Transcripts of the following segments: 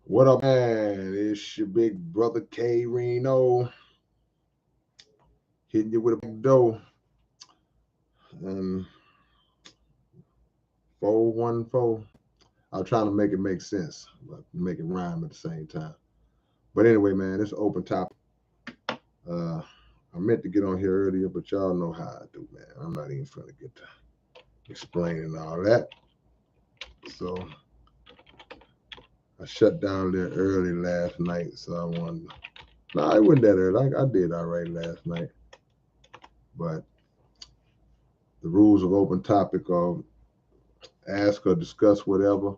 What up, man? It's your big brother K-Rino hitting you with a back door. And 414. I'm trying to make it make sense, but make it rhyme at the same time. But anyway, man, it's open topic. Uh, I meant to get on here earlier, but y'all know how I do, man. I'm not even trying to get to explaining all that. So I shut down a little early last night. So I wanted. No, it wasn't that early. I did all right last night. But the rules of open topic are ask or discuss whatever,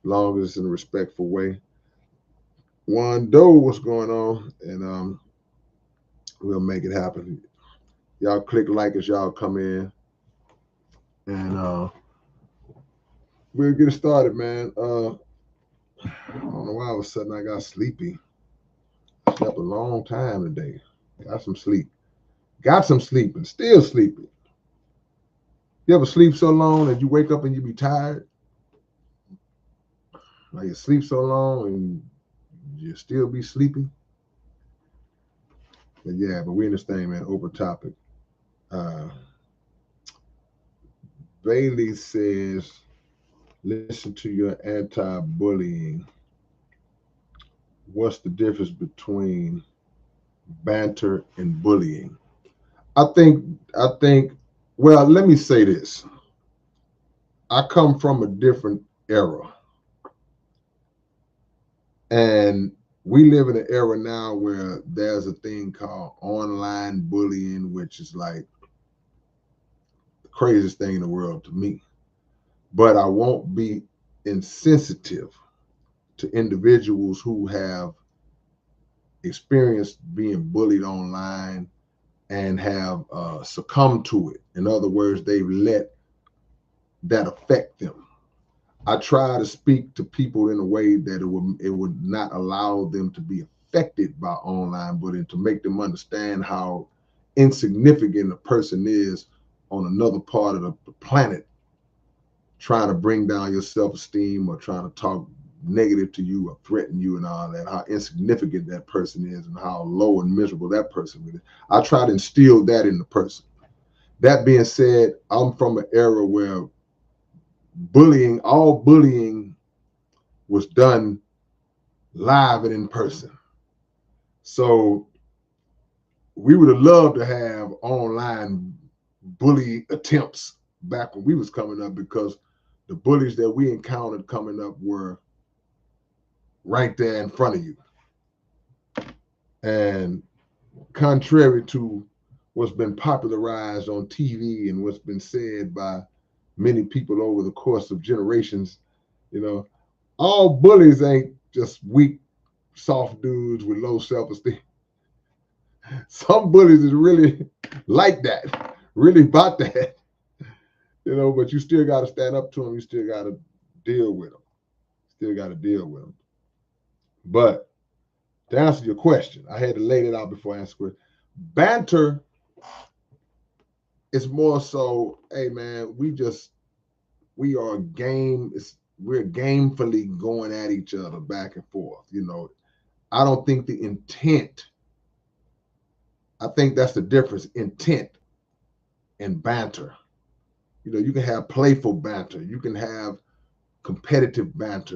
long as it's in a respectful way. Wando, what's going on? And we'll make it happen. Y'all click like as y'all come in, and we'll get it started, man. I don't know why all of a sudden I got sleepy. I slept a long time today. Got some sleep. Got some sleep and still sleepy. You ever sleep so long that you wake up and you be tired? Like you sleep so long and you still be sleepy? But yeah, but we in this thing, man. Open topic. Uh, Bailey says, listen to your anti bullying. What's the difference between banter and bullying? I think, well, let me say this. I come from a different era. And we live in an era now where there's a thing called online bullying, which is like the craziest thing in the world to me. But I won't be insensitive to individuals who have experienced being bullied online and have succumbed to it. In other words, they've let that affect them. I try to speak to people in a way that it would not allow them to be affected by online bullying, to make them understand how insignificant a person is on another part of the planet, trying to bring down your self-esteem or trying to talk negative to you or threaten you and all that, how insignificant that person is and how low and miserable that person is. I try to instill that in the person. That being said, I'm from an era where all bullying was done live and in person. So we would have loved to have online bully attempts back when we was coming up, because the bullies that we encountered coming up were right there in front of you. And contrary to what's been popularized on TV and what's been said by many people over the course of generations, you know, all bullies ain't just weak, soft dudes with low self-esteem. Some bullies is really like that, really about that, but you still got to stand up to them. You still got to deal with them. Still got to deal with them. But to answer your question, I had to lay it out before I answer it. Banter is more so, hey man, we are game. We're gamefully going at each other back and forth. I don't think the intent. I think that's the difference. Intent and banter. You can have playful banter. You can have competitive banter.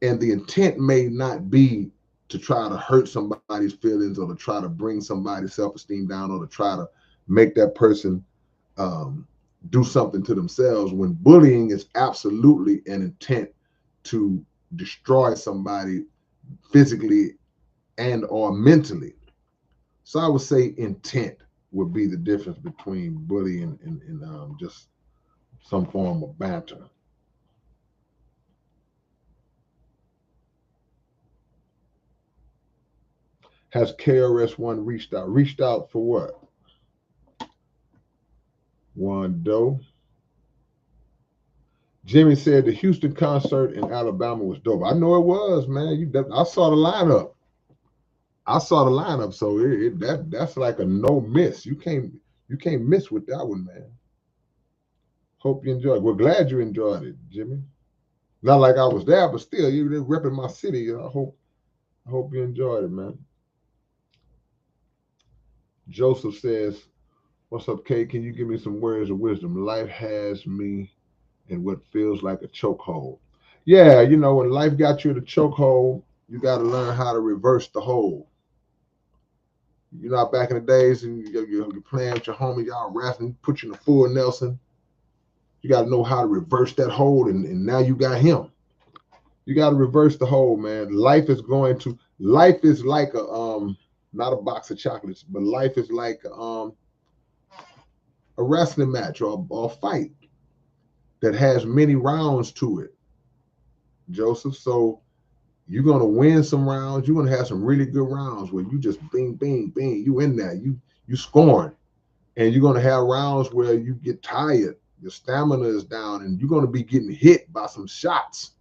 And the intent may not be to try to hurt somebody's feelings or to try to bring somebody's self-esteem down or to try to make that person do something to themselves, when bullying is absolutely an intent to destroy somebody physically and or mentally. So I would say intent would be the difference between bullying and just some form of banter. Has KRS-One reached out? Reached out for what? Wando. Jimmy said the Houston concert in Alabama was dope. I know it was, man. I saw the lineup. So that's like a no miss. You can't miss with that one, man. Hope you enjoyed. We're glad you enjoyed it, Jimmy. Not like I was there, but still, you're repping my city. I hope you enjoyed it, man. Joseph says, "What's up, Kay? Can you give me some words of wisdom? Life has me in what feels like a chokehold." Yeah, when life got you in a chokehold, you got to learn how to reverse the hold. Back in the days, and you're playing with your homie, y'all rapping, put you in a full Nelson. You got to know how to reverse that hold, and now you got him. You got to reverse the hold, man. Life is like not a box of chocolates, but life is like a wrestling match or a fight that has many rounds to it, Joseph. So you're gonna win some rounds. You're gonna have some really good rounds where you just bing, bing, bing. You in there. You scoring, and you're gonna have rounds where you get tired. Your stamina is down, and you're gonna be getting hit by some shots.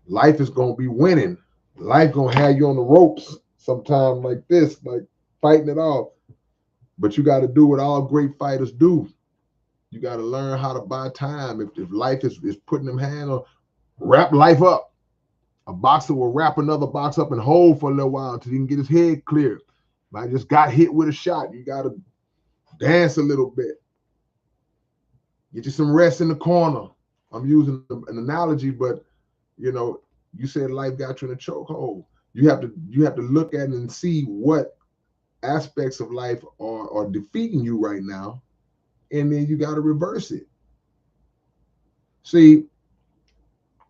Life is gonna be winning. Life gonna have you on the ropes sometime like this, like fighting it off. But you got to do what all great fighters do. You got to learn how to buy time. If life is putting them hand on, wrap life up. A boxer will wrap another box up and hold for a little while until he can get his head clear. I just got hit with a shot. You got to dance a little bit. Get you some rest in the corner. I'm using an analogy, but you said life got you in a chokehold. You have to look at it and see what aspects of life are defeating you right now, and then you got to reverse it. See,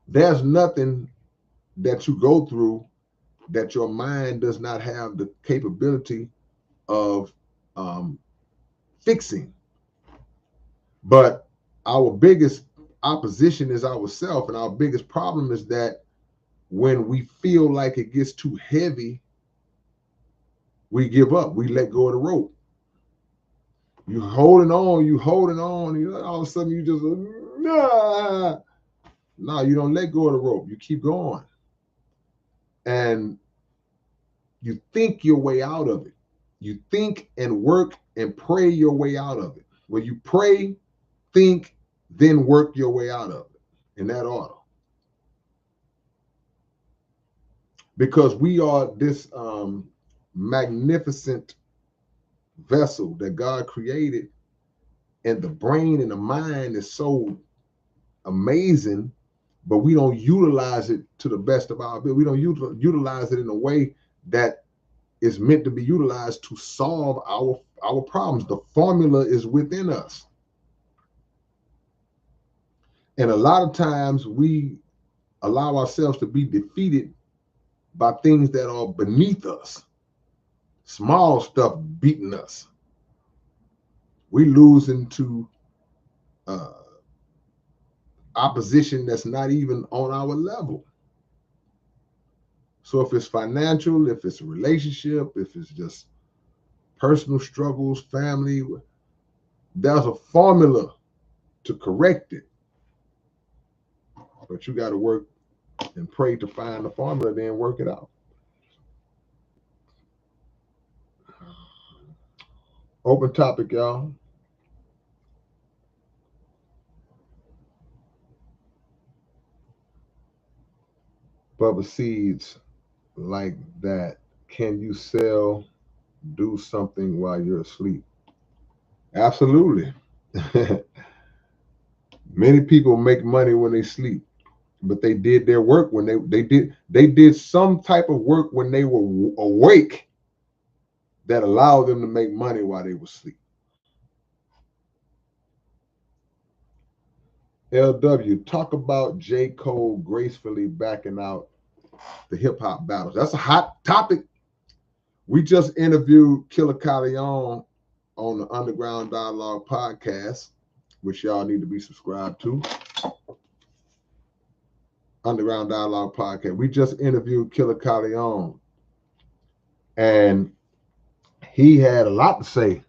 there's nothing that you go through that your mind does not have the capability of um, fixing. But our biggest opposition is ourself, and our biggest problem is that when we feel like it gets too heavy, we give up. We let go of the rope. You holding on. All of a sudden you just nah. No, you don't let go of the rope. You keep going, and you think your way out of it. You think and work and pray your way out of it. When you pray, think, then work your way out of it in that order. Because we are this magnificent vessel that God created, and the brain and the mind is so amazing, but we don't utilize it to the best of our ability. We don't utilize it in a way that is meant to be utilized to solve our problems. The formula is within us. And a lot of times we allow ourselves to be defeated by things that are beneath us, small stuff beating us. We lose into uh, opposition that's not even on our level. So if it's financial, if it's a relationship, if it's just personal struggles, family, there's a formula to correct it. But you got to work and pray to find the formula, then work it out. Open topic, y'all. Bubba seeds like that. Can you sell, do something while you're asleep? Absolutely. Many people make money when they sleep, but they did their work when they did some type of work when they were awake that allowed them to make money while they were asleep. LW, talk about J. Cole gracefully backing out the hip hop battles. That's a hot topic. We just interviewed Killer Calion on the Underground Dialogue podcast, which y'all need to be subscribed to. Underground Dialogue podcast. We just interviewed Killer Calion, and he had a lot to say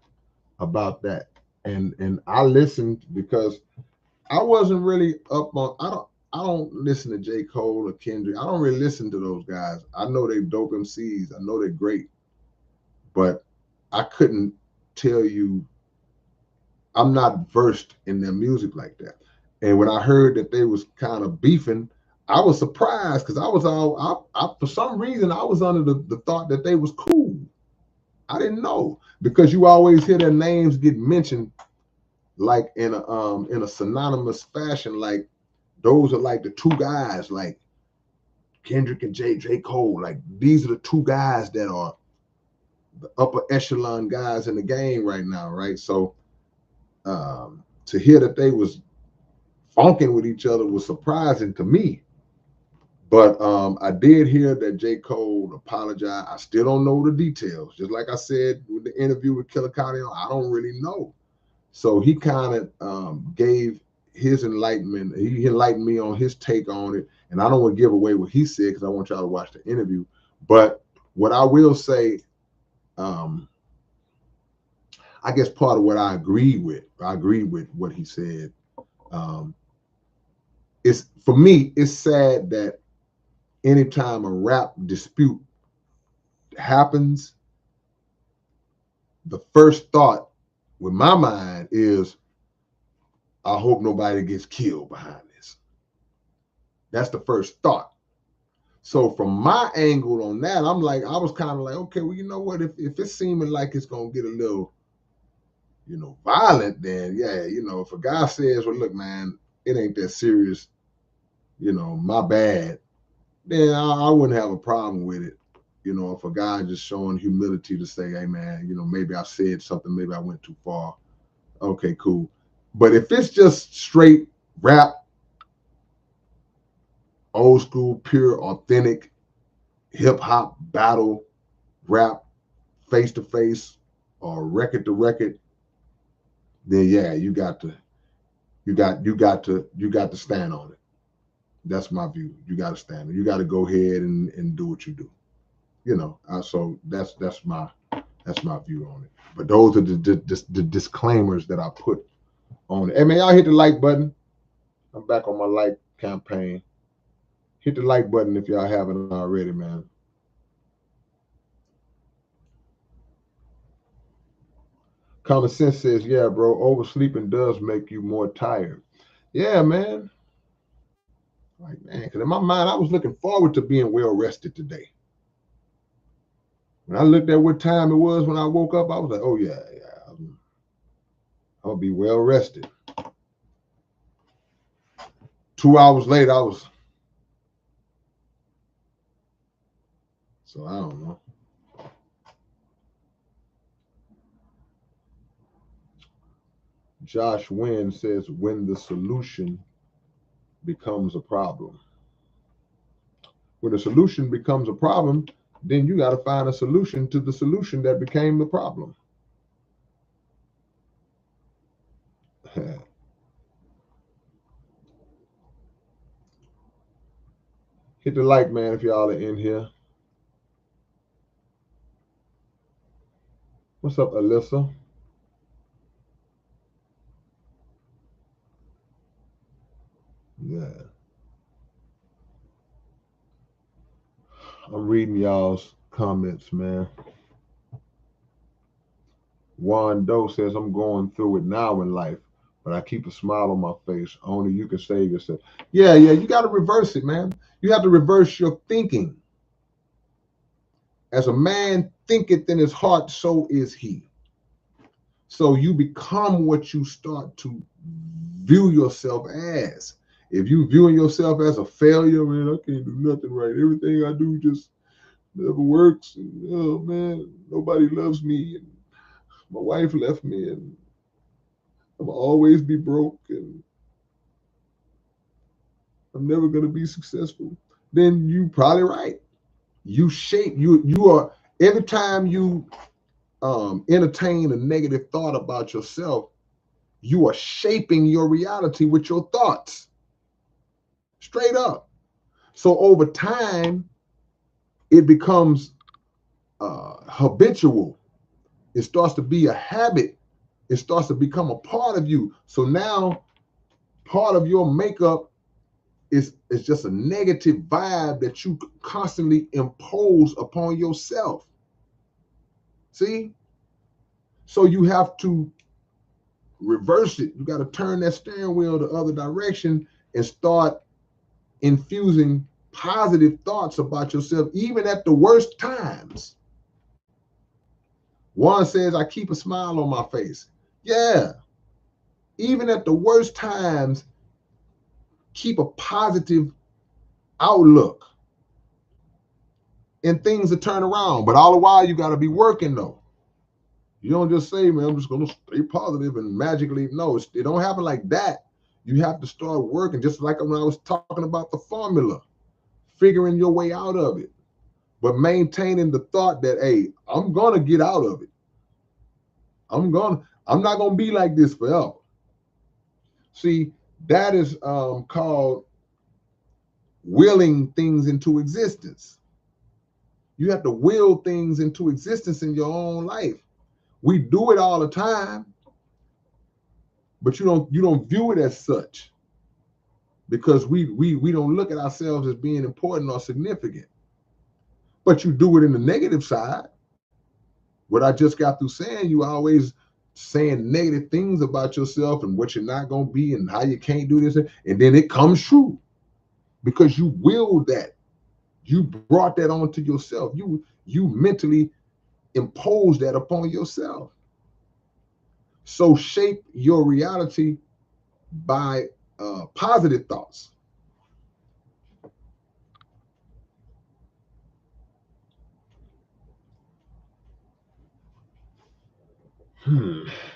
about that. And I listened because I wasn't really up on. I don't listen to J. Cole or Kendrick. I don't really listen to those guys. I know they dope MCs. I know they're great, but I couldn't tell you. I'm not versed in their music like that. And when I heard that they was kind of beefing, I was surprised because I was for some reason I was under the thought that they was cool. I didn't know because you always hear their names get mentioned like in a synonymous fashion. Like those are like the two guys, like Kendrick and J. Cole. Like these are the two guys that are the upper echelon guys in the game right now, right? So to hear that they was funking with each other was surprising to me. But I did hear that J. Cole apologized. I still don't know the details. Just like I said with the interview with Killer Cody, I don't really know. So he kind of gave his enlightenment. He enlightened me on his take on it. And I don't want to give away what he said because I want y'all to watch the interview. But what I will say, I guess part of what I agree with what he said. It's for me, it's sad that anytime a rap dispute happens, the first thought with my mind is, I hope nobody gets killed behind this. That's the first thought. So from my angle on that, I'm like, I was kind of like, okay, well, you know what? If it's seeming like it's gonna get a little, violent, then yeah, if a guy says, well, look, man, it ain't that serious, my bad, then I wouldn't have a problem with it. If a guy just showing humility to say, hey man, maybe I said something, maybe I went too far. Okay, cool. But if it's just straight rap, old school, pure, authentic, hip hop battle rap, face to face or record to record, then yeah, you got to stand on it. That's my view. You got to stand. You got to go ahead and do what you do. So that's my view on it. But those are the disclaimers that I put on it. Hey man, y'all hit the like button. I'm back on my like campaign. Hit the like button if y'all haven't already, man. Common sense says, yeah, bro, oversleeping does make you more tired. Yeah, man. Like, man, because in my mind, I was looking forward to being well rested today. When I looked at what time it was when I woke up, I was like, oh, yeah, I'm going to be well rested. 2 hours later, so I don't know. Josh Wynn says, when the solution becomes a problem. When the solution becomes a problem, then you got to find a solution to the solution that became the problem. Hit the like, man, if y'all are in here. What's up, Alyssa? Yeah. I'm reading y'all's comments, man. Juan Doe says, I'm going through it now in life, but I keep a smile on my face. Only you can save yourself. Yeah, you got to reverse it, man. You have to reverse your thinking. As a man thinketh in his heart, so is he. So you become what you start to view yourself as. If you viewing yourself as a failure, man, I can't do nothing right. Everything I do just never works. And, oh man, nobody loves me. And my wife left me, and I'm always be broke, and I'm never gonna be successful. Then you probably right. You are every time you entertain a negative thought about yourself, you are shaping your reality with your thoughts. Straight up. So over time, it becomes habitual. It starts to be a habit. It starts to become a part of you. So now part of your makeup is just a negative vibe that you constantly impose upon yourself. See? So you have to reverse it. You got to turn that steering wheel the other direction and start infusing positive thoughts about yourself, even at the worst times. One says, I keep a smile on my face. Yeah, even at the worst times, keep a positive outlook and things will turn around. But all the while, you got to be working though. You don't just say, man, I'm just going to stay positive and magically. No, it don't happen like that. You have to start working, just like when I was talking about the formula, figuring your way out of it, but maintaining the thought that, hey, I'm going to get out of it. I'm not going to be like this forever. See, that is called willing things into existence. You have to will things into existence in your own life. We do it all the time, but you don't view it as such because we don't look at ourselves as being important or significant. But you do it in the negative side. What I just got through saying, you always saying negative things about yourself and what you're not going to be and how you can't do this. And then it comes true because you willed that. You brought that onto yourself. You mentally imposed that upon yourself. So shape your reality by positive thoughts.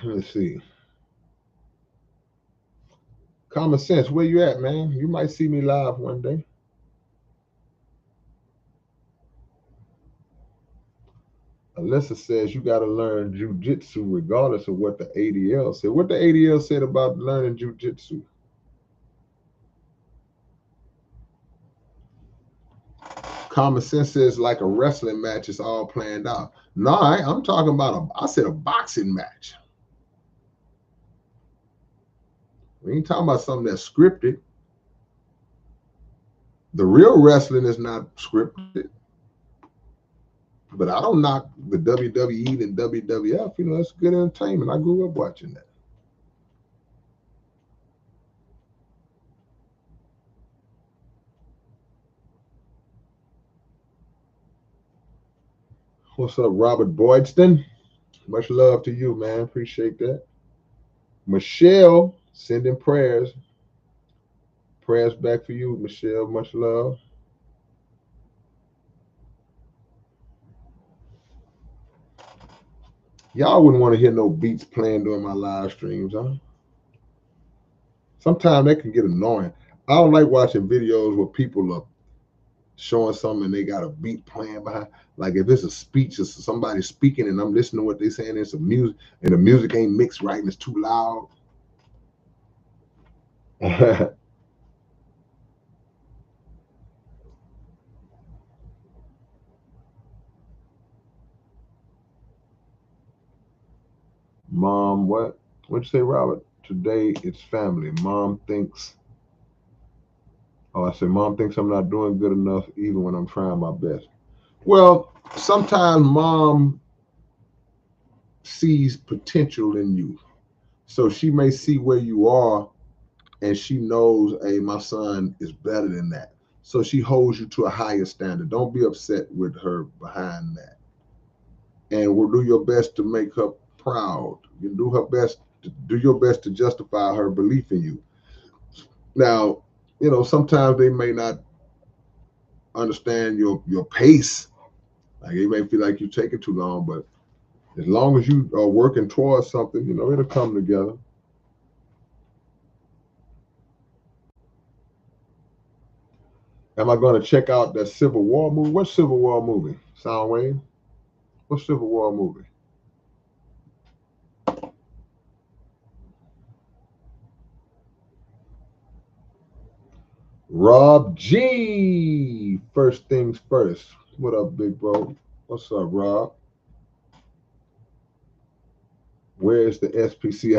Let's see. Common sense, where you at, man? You might see me live one day. Alyssa says you got to learn jujitsu regardless of what the ADL said. What the ADL said about learning jujitsu? Common sense says like a wrestling match is all planned out. No, I'm talking about I said a boxing match. We ain't talking about something that's scripted. The real wrestling is not scripted. But I don't knock the WWE and WWF. You know, it's good entertainment. I grew up watching that. What's up, Robert Boydston? Much love to you, man. Appreciate that. Michelle, sending prayers. Prayers back for you, Michelle. Much love. Y'all wouldn't want to hear no beats playing during my live streams, huh? Sometimes that can get annoying. I don't like watching videos where people are showing something and they got a beat playing behind. Like if it's a speech or somebody speaking and I'm listening to what they're saying, it's a music and the music ain't mixed right and it's too loud. Mom, what? What'd you say, Robert? Today it's family. Mom thinks, oh, I said, Mom thinks I'm not doing good enough even when I'm trying my best. Well, sometimes mom sees potential in you. So she may see where you are and she knows, hey, my son is better than that. So she holds you to a higher standard. Don't be upset with her behind that. And we'll do your best to make her proud. You do her best to do your best to justify her belief in you. Now, you know, sometimes they may not understand your pace. Like they may feel like you're taking too long, but as long as you are working towards something, you know, it'll come together. Am I going to check out that Civil War movie? What Civil War movie? Soundwave? What Civil War movie? Rob G. First things first. What up, big bro? What's up, Rob? Where's the SPC?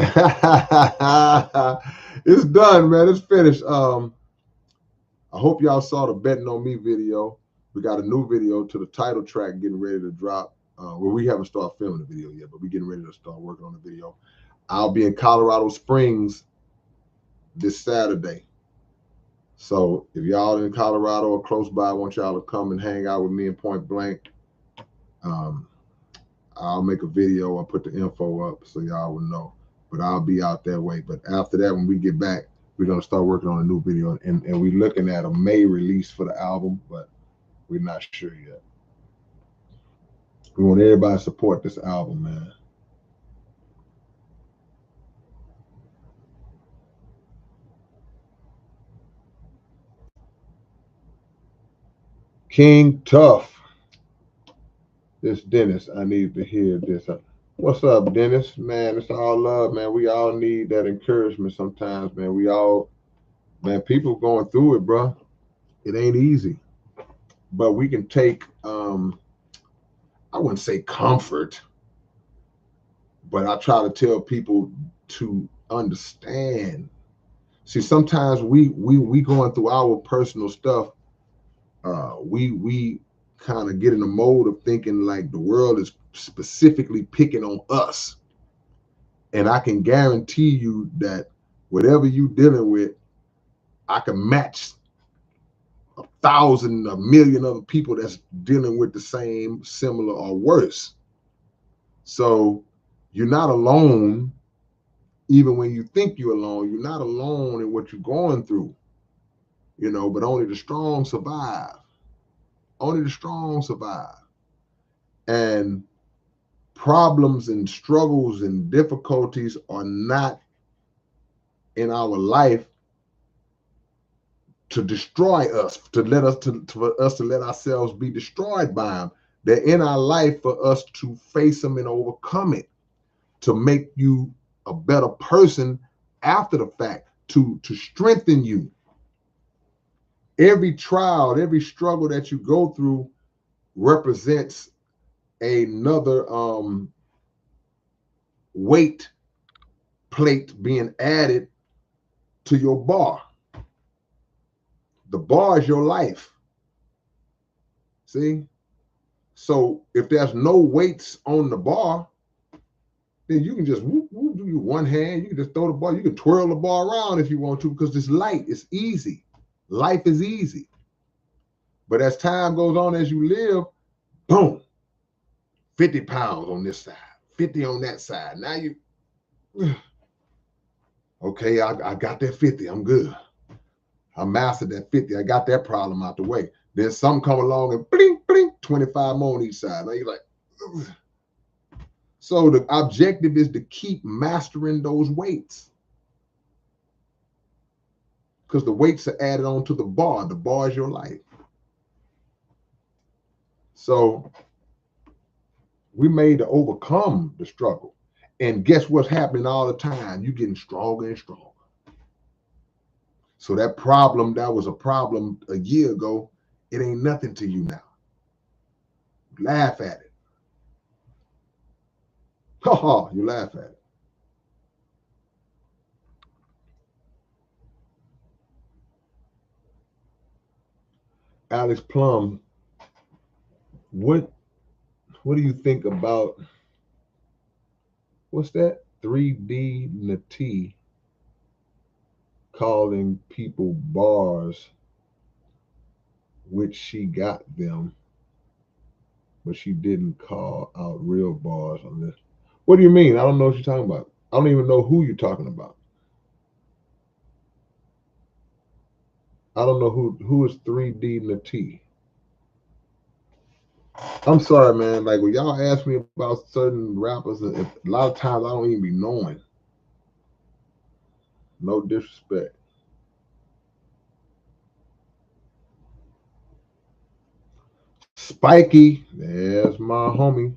It's done, man. It's finished. I hope y'all saw the Betting on Me video. We got a new video to the title track getting ready to drop. Well, we haven't started filming the video yet, but we're getting ready to start working on the video. I'll be in Colorado Springs this Saturday. So if y'all in Colorado or close by, I want y'all to come and hang out with me in Point Blank. Um, I'll make a video and put the info up so y'all will know. But I'll be out that way. But after that, when we get back, we're gonna start working on a new video, and we're looking at a May release for the album, but we're not sure yet. We want everybody to support this album, man. King Tough. This Dennis, I need to hear this. What's up, Dennis? Man, it's all love, man. We all need that encouragement sometimes, man. Man, people going through it, bro. It ain't easy. But we can take, I wouldn't say comfort, but I try to tell people to understand. See, sometimes we going through our personal stuff. We kind of get in the mode of thinking like the world is specifically picking on us. And I can guarantee you that whatever you dealing with, I can match 1,000, 1,000,000 other people that's dealing with the same, similar, or worse. So you're not alone. Even when you think you're alone, you're not alone in what you're going through, but only the strong survive. Only the strong survive. And problems and struggles and difficulties are not in our life to destroy us, to let us for us to let ourselves be destroyed by them. They're in our life for us to face them and overcome it, to make you a better person after the fact, to strengthen you. Every trial, every struggle that you go through represents another weight plate being added to your bar. The bar is your life. See? So if there's no weights on the bar, then you can just whoop, whoop, do you one hand, you can just throw the bar, you can twirl the bar around if you want to, because it's light, it's easy. Life is easy. But as time goes on, as you live, boom, 50 pounds on this side, 50 on that side. Now you, okay, I got that 50, I'm good. I mastered that 50, I got that problem out the way. Then some come along and blink, blink, 25 more on each side. Now you're like, ugh. So the objective is to keep mastering those weights, because the weights are added on to the bar. The bar is your life. So we made to overcome the struggle. And guess what's happening all the time? You're getting stronger and stronger. So that problem, that was a problem a year ago, it ain't nothing to you now. Laugh at it. Ha ha, you laugh at it. Alex Plum, what do you think about, what's that? 3D Nati calling people bars, which she got them, but she didn't call out real bars on this. What do you mean? I don't know what you're talking about. I don't even know who you're talking about. I don't know who is 3D Nati. I'm sorry, man. Like when y'all ask me about certain rappers, a lot of times I don't even be knowing. No disrespect. Spiky, there's my homie.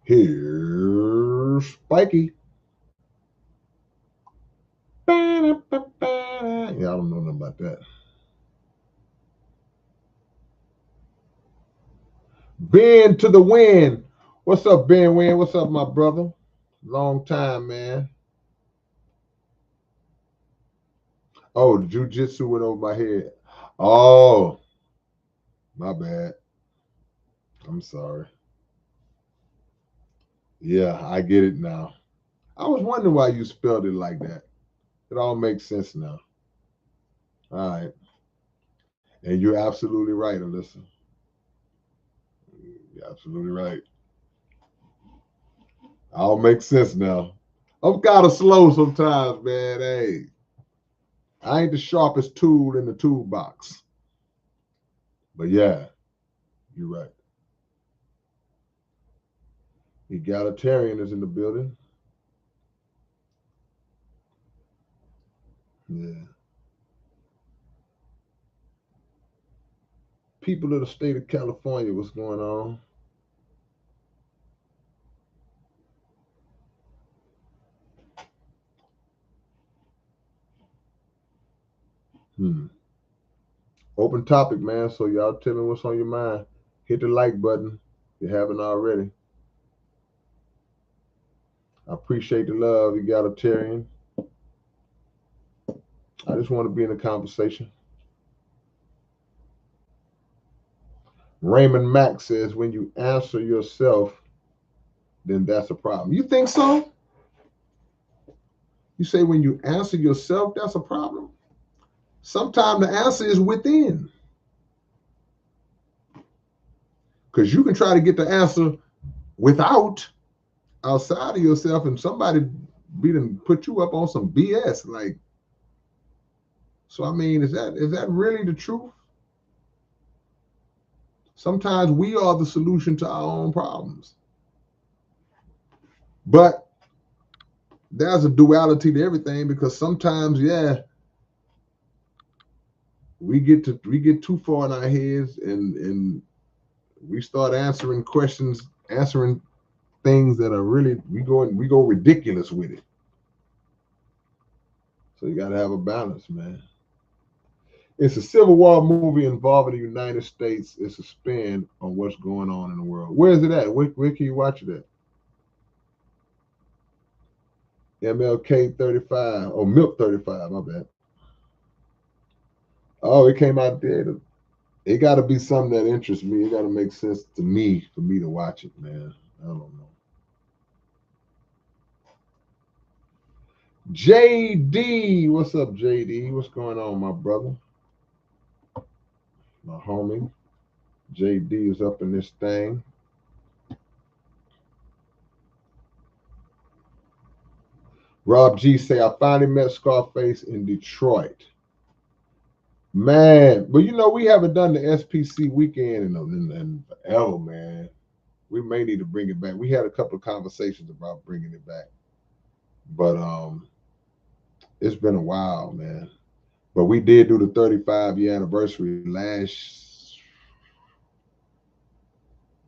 Here's Spiky. Yeah, I don't know nothing about that. Ben to the win. What's up, Ben Win? What's up, my brother? Long time, man. Oh, the jujitsu went over my head. Oh, my bad. I'm sorry. Yeah, I get it now. I was wondering why you spelled it like that. It all makes sense now. All right. And you're absolutely right, Alyssa. You're absolutely right. All makes sense now. I'm kind of slow sometimes, man. Hey, I ain't the sharpest tool in the toolbox. But yeah, you're right. Egalitarian is in the building. Yeah. People of the state of California, what's going on? Hmm. Open topic, man. So y'all tell me what's on your mind. Hit the like button if you haven't already. I appreciate the love, egalitarian. I just want to be in a conversation. Raymond Mack says, when you answer yourself, then that's a problem. You think so? You say when you answer yourself, that's a problem? Sometimes the answer is within. Because you can try to get the answer without, outside of yourself, and somebody put you up on some BS. Like, so I mean, is that really the truth? Sometimes we are the solution to our own problems. But there's a duality to everything, because sometimes, yeah, we get too far in our heads, and we start answering questions, answering things that are really, we go ridiculous with it. So you got to have a balance, man. It's a Civil War movie involving the United States. It's a spin on what's going on in the world. Where is it at? Where can you watch it at? MLK 35 or Milk 35, my bad. Oh, it came out there. It got to be something that interests me. It got to make sense to me for me to watch it, man. I don't know. JD, what's up, JD? What's going on, my brother? My homie. JD is up in this thing. Rob G say, I finally met Scarface in Detroit. Man, but we haven't done the SPC weekend in forever, man. We may need to bring it back. We had a couple of conversations about bringing it back, but it's been a while, man. But we did do the 35-year anniversary last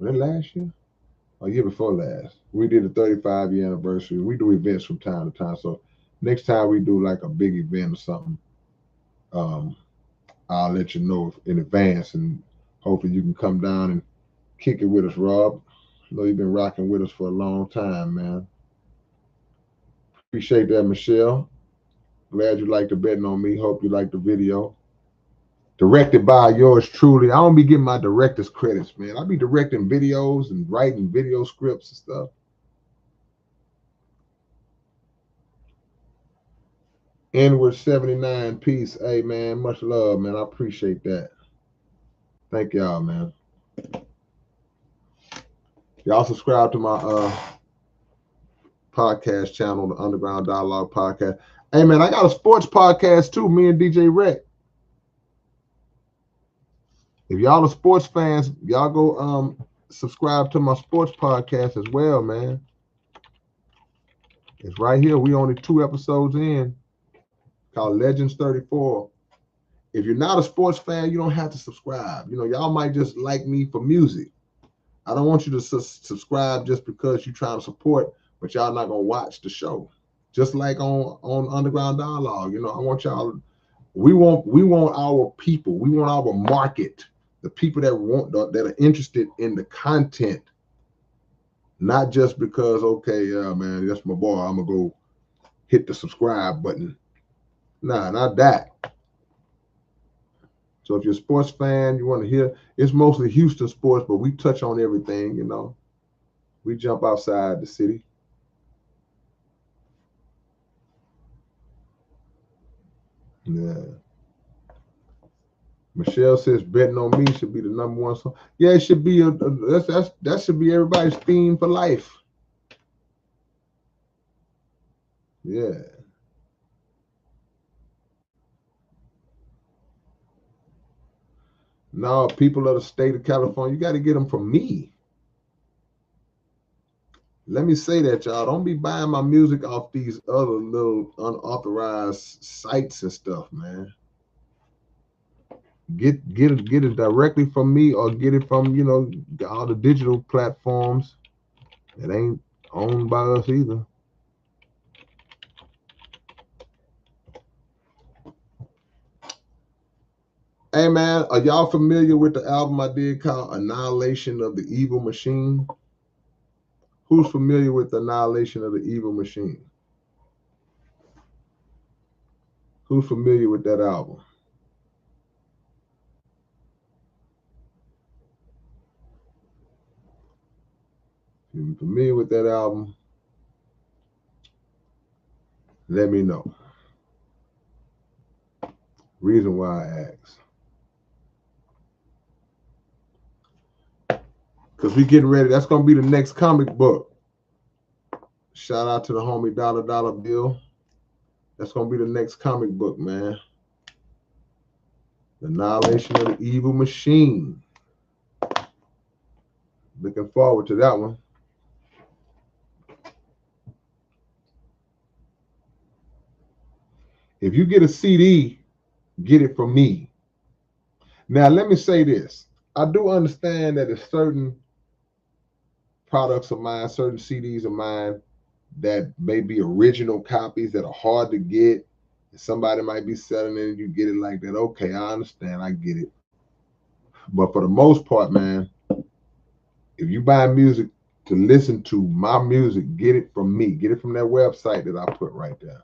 year? Or year before last. We did the 35-year anniversary. We do events from time to time. So next time we do like a big event or something, um, I'll let you know in advance, and hopefully you can come down and kick it with us, Rob. I know you've been rocking with us for a long time, man. Appreciate that, Michelle. Glad you liked the betting on me. Hope you liked the video. Directed by yours truly. I don't be getting my director's credits, man. I be directing videos and writing video scripts and stuff. Inward 79 peace. Hey, man, much love, man. I appreciate that. Thank y'all, man. Y'all subscribe to my podcast channel, the Underground Dialogue Podcast. Hey, man, I got a sports podcast too, me and DJ Rec. If y'all are sports fans, y'all go subscribe to my sports podcast as well, man. It's right here. We only 2 episodes in, called Legends 34. If you're not a sports fan, you don't have to subscribe. Y'all might just like me for music. I don't want you to subscribe just because you're trying to support, but y'all not gonna watch the show. Just like on Underground Dialogue, I want y'all. We want our people. We want our market. The people that are interested in the content, not just because, okay, yeah, man, that's my boy, I'm gonna go hit the subscribe button. Nah, not that. So if you're a sports fan, you want to hear, it's mostly Houston sports, but we touch on everything. We jump outside the city. Yeah. Michelle says "Betting on Me" should be the #1 song. Yeah, it should be that should be everybody's theme for life. Yeah. No, people of the state of California, you got to get them from me. Let me say that, y'all. Don't be buying my music off these other little unauthorized sites and stuff, man. Get it directly from me, or get it from all the digital platforms. It ain't owned by us either. Hey man, are y'all familiar with the album I did called Annihilation of the Evil Machine? Who's familiar with the Annihilation of the Evil Machine? Who's familiar with that album? If you're familiar with that album, let me know. Reason why I asked. Because we getting ready. That's going to be the next comic book. Shout out to the homie Dollar Bill. That's going to be the next comic book, man. The Annihilation of the Evil Machine. Looking forward to that one. If you get a CD, get it from me. Now, let me say this. I do understand that there's certain products of mine, certain CDs of mine that may be original copies that are hard to get. Somebody might be selling it and you get it like that. Okay, I understand. I get it. But for the most part, man, if you buy music to listen to my music, get it from me. Get it from that website that I put right there.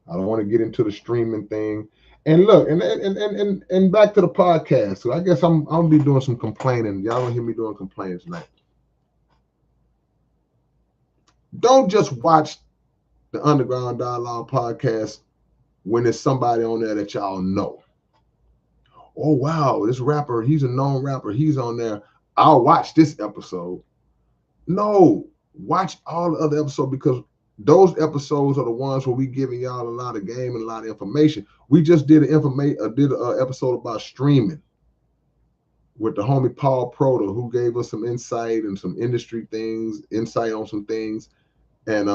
I don't want to get into the streaming thing. And look, and back to the podcast. So I guess I'm gonna be doing some complaining. Y'all don't hear me doing complaining tonight. Don't just watch the Underground Dialogue podcast when there's somebody on there that y'all know. Oh wow, this rapper, he's a known rapper, he's on there. I'll watch this episode. No, watch all the other episodes, because those episodes are the ones where we giving y'all a lot of game and a lot of information. We just did an episode about streaming with the homie Paul Proto, who gave us some insight and some industry things, insight on some things. And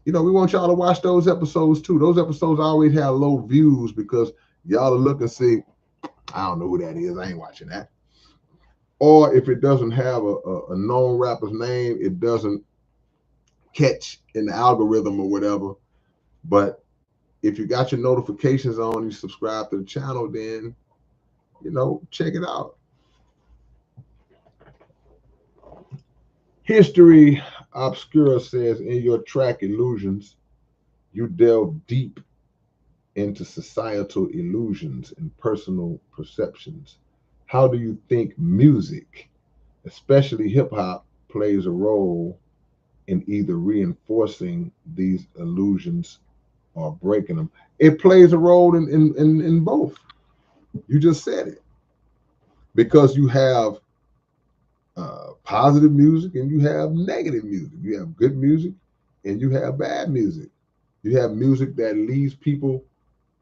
we want y'all to watch those episodes too. Those episodes always have low views because y'all are looking, see, I don't know who that is. I ain't watching that. Or if it doesn't have a known rapper's name, it doesn't catch in the algorithm or whatever. But if you got your notifications on, you subscribe to the channel, then, check it out. History Obscura says, in your track Illusions, you delve deep into societal illusions and personal perceptions. How do you think music, especially hip hop, plays a role in either reinforcing these illusions or breaking them? It plays a role in both. You just said it. Because you have positive music and you have negative music. You have good music and you have bad music. You have music that leads people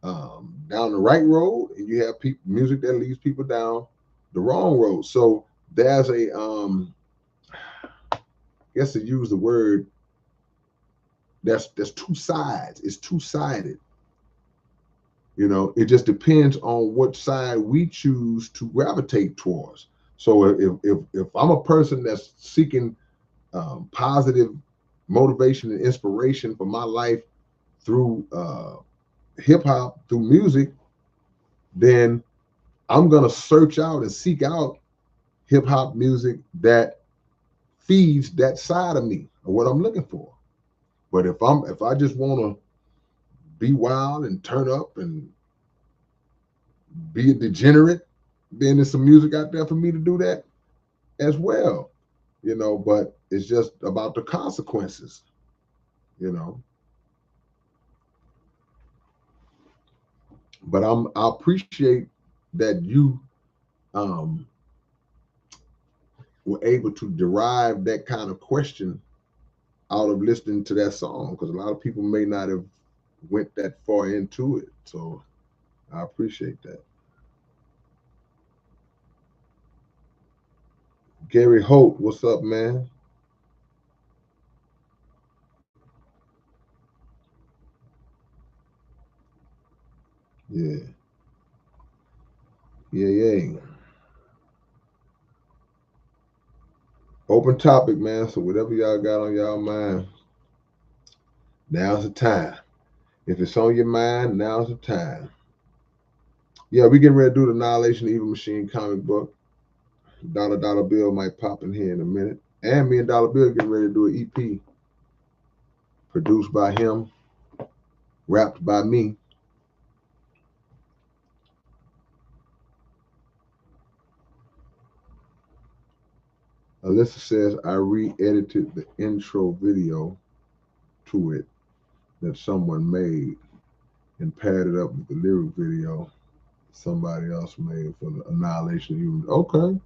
down the right road, and you have music that leads people down the wrong road. So there's I guess to use the word, there's two sides. It's two-sided. It just depends on what side we choose to gravitate towards. So if I'm a person that's seeking positive motivation and inspiration for my life through hip hop, through music, then I'm gonna search out and seek out hip hop music that feeds that side of me or what I'm looking for. But if I just want to be wild and turn up and be a degenerate, then there's some music out there for me to do that as well. But it's just about the consequences. But I appreciate that you um, were able to derive that kind of question out of listening to that song, because a lot of people may not have went that far into it. So I appreciate that. Gary Holt, what's up, man? Yeah, yeah. Open topic, man. So whatever y'all got on y'all mind, now's the time. If it's on your mind, now's the time. Yeah, we getting ready to do the Annihilation Evil Machine comic book. Dollar Bill might pop in here in a minute. And me and Dollar Bill getting ready to do an EP produced by him, rapped by me. Alyssa says I re-edited the intro video to it that someone made and paired it up with the lyric video somebody else made for the Annihilation Evil. Okay.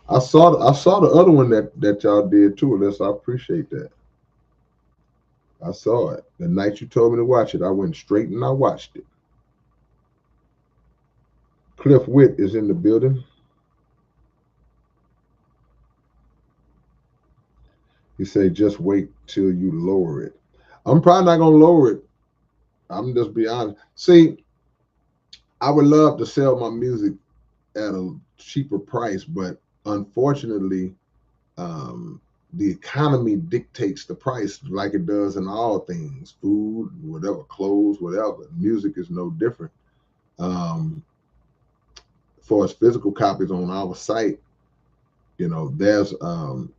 I saw the other one that y'all did too, Alyssa. I appreciate that. I saw it. The night you told me to watch it, I went straight and I watched it. Cliff Witt is in the building. He said, just wait till you lower it. I'm probably not gonna lower it. I'm just be honest. See, I would love to sell my music at a cheaper price, but unfortunately, um, the economy dictates the price like it does in all things, food, whatever, clothes, whatever. Music is no different. Um, for as physical copies on our site, there's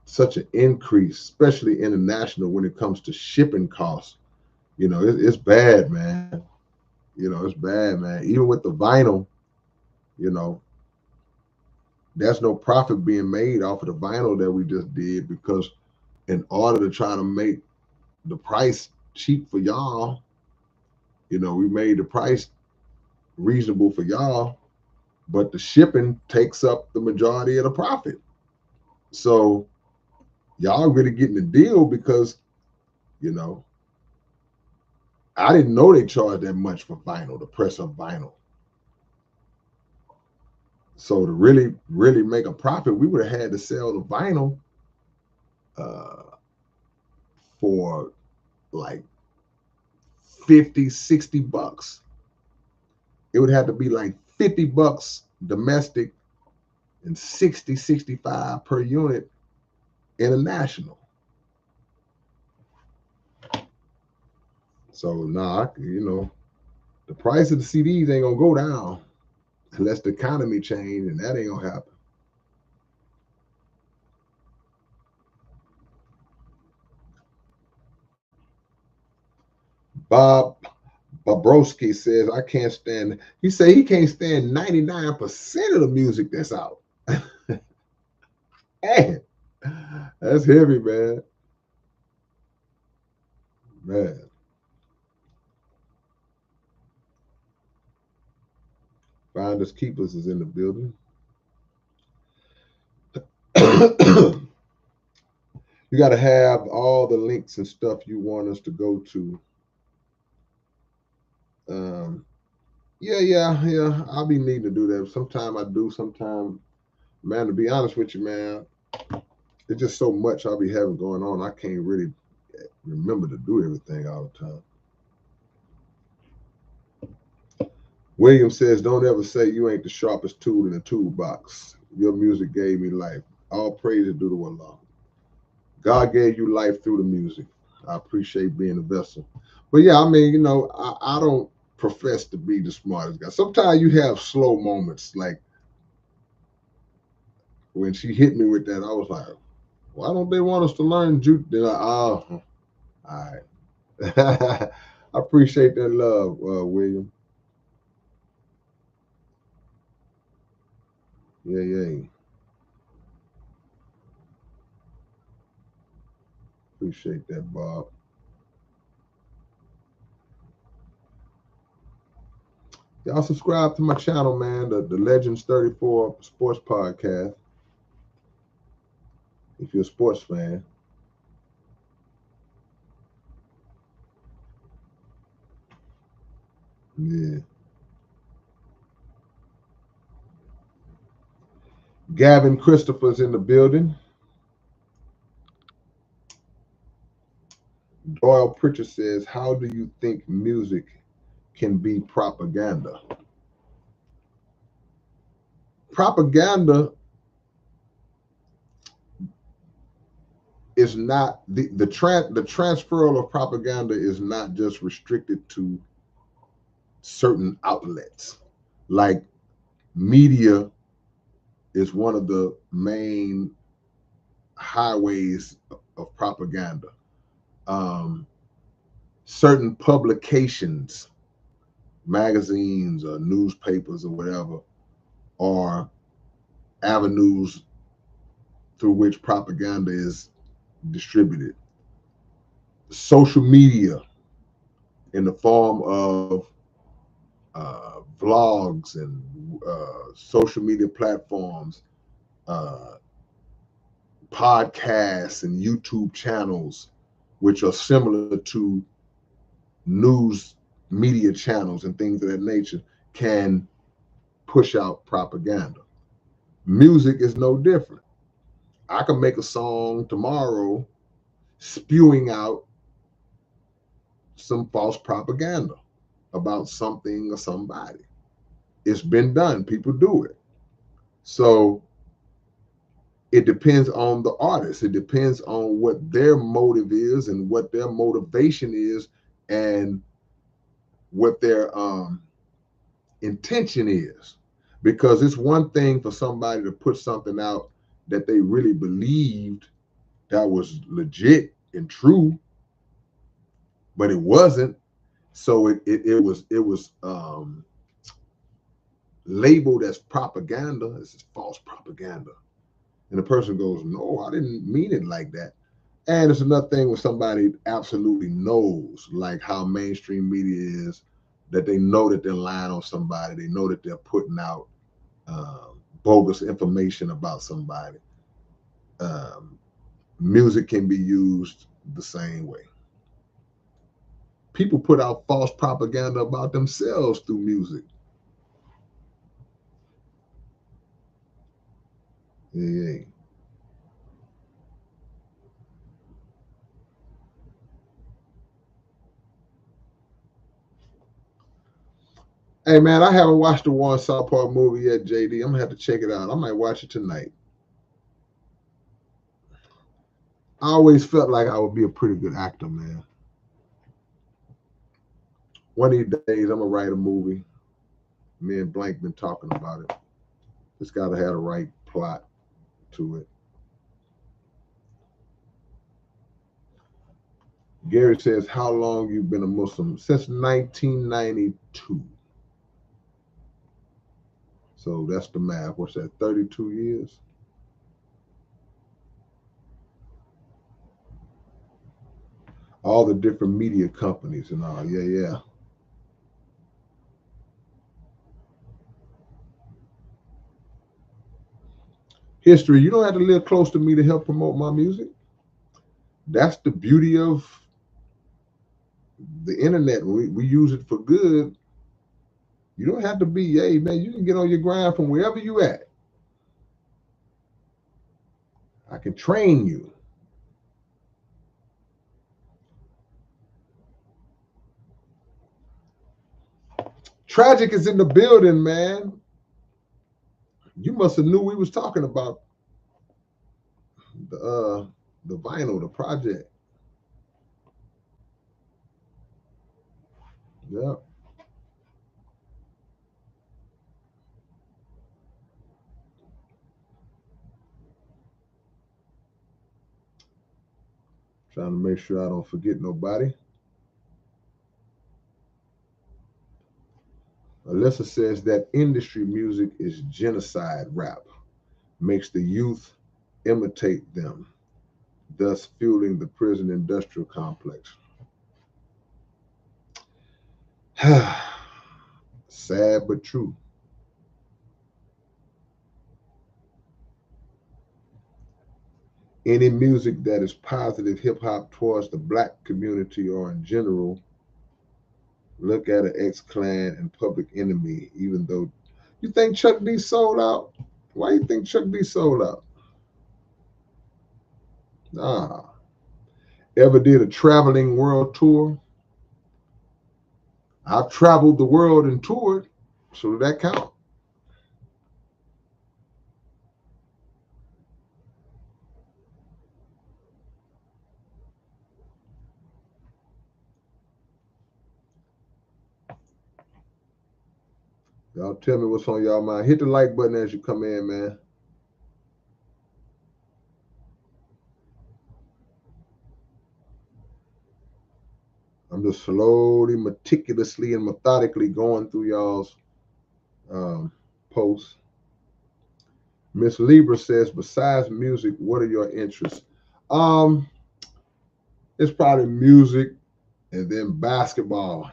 such an increase, especially international, when it comes to shipping costs. It's bad, man. It's bad, man. Even with the vinyl, you know, there's no profit being made off of the vinyl that we just did, because in order to try to make the price cheap for y'all, we made the price reasonable for y'all, but the shipping takes up the majority of the profit. So y'all really getting a deal because, you know, I didn't know they charged that much for vinyl, the press of vinyl. So to really, really make a profit, we would have had to sell the vinyl uh, for like 50, $60. It would have to be like $50 domestic and 60, 65 per unit international. So nah, the price of the CDs ain't gonna go down unless the economy change, and that ain't gonna happen. Bob Bobrowski says I can't stand. He said he can't stand 99% of the music that's out. Man, that's heavy, man. Man, Finders Keepers is in the building. You got to have all the links and stuff you want us to go to. Um, yeah. I'll be needing to do that. Sometime I do. Sometime, man. To be honest with you, man, it's just so much I'll be having going on. I can't really remember to do everything all the time. William says, "Don't ever say you ain't the sharpest tool in the toolbox. Your music gave me life. All praise to the Allah. God gave you life through the music. I appreciate being a vessel." But yeah, I mean, I don't profess to be the smartest guy. Sometimes you have slow moments, like when she hit me with that. I was like, "Why don't they want us to learn juke?" Then all right. I appreciate that love, William. Yeah. Appreciate that, Bob. Y'all subscribe to my channel, man, the Legends 34 Sports Podcast. If you're a sports fan. Yeah. Gavin Christopher's in the building. Doyle Pritchard says, how do you think music can be propaganda? Propaganda is not the transfer of propaganda is not just restricted to certain outlets. Like media is one of the main highways of propaganda. Certain publications, magazines or newspapers or whatever, are avenues through which propaganda is distributed. Social media in the form of vlogs and social media platforms, uh, podcasts and YouTube channels, which are similar to news media channels and things of that nature, can push out propaganda. Music is no different. I can make a song tomorrow spewing out some false propaganda about something or somebody. It's been done. People do it. So it depends on the artist. It depends on what their motive is and what their motivation is and what their intention is. Because it's one thing for somebody to put something out that they really believed that was legit and true, but it wasn't. So it was labeled as propaganda. This is false propaganda. And the person goes, no, I didn't mean it like that. And it's another thing when somebody absolutely knows, like how mainstream media is, that they know that they're lying on somebody. They know that they're putting out bogus information about somebody. Um, Music can be used the same way. People put out false propaganda about themselves through music. Yeah. Hey man, I haven't watched the Warren South Park movie yet, JD. I'm gonna have to check it out. I might watch it tonight. I always felt like I would be a pretty good actor, man. One of these days, I'm gonna write a movie. Me and Blank been talking about it. It's got to have the right plot to it. Gary says, "How long you been a Muslim?" Since 1992. So that's the math. What's that? 32 years. All the different media companies and all. Yeah, yeah. History. You don't have to live close to me to help promote my music. That's the beauty of the internet. We use it for good. You don't have to be, hey man, you can get on your grind from wherever you at. I can train you. Tragic is in the building, man. You must have knew we was talking about the vinyl, the project. Yeah. Trying to make sure I don't forget nobody. Alyssa says that industry music is genocide rap, makes the youth imitate them, thus fueling the prison industrial complex. Sad but true. Any music that is positive hip hop towards the black community or in general, look at an X-Clan and Public Enemy, even though you think Chuck D sold out. Why you think Chuck D sold out? Nah. Ever did a traveling world tour? I've traveled the world and toured, so did that count? Y'all tell me what's on y'all mind. Hit the like button as you come in, man. I'm just slowly, meticulously, and methodically going through y'all's posts. Miss Libra says, besides music, what are your interests? Um, it's probably music and then basketball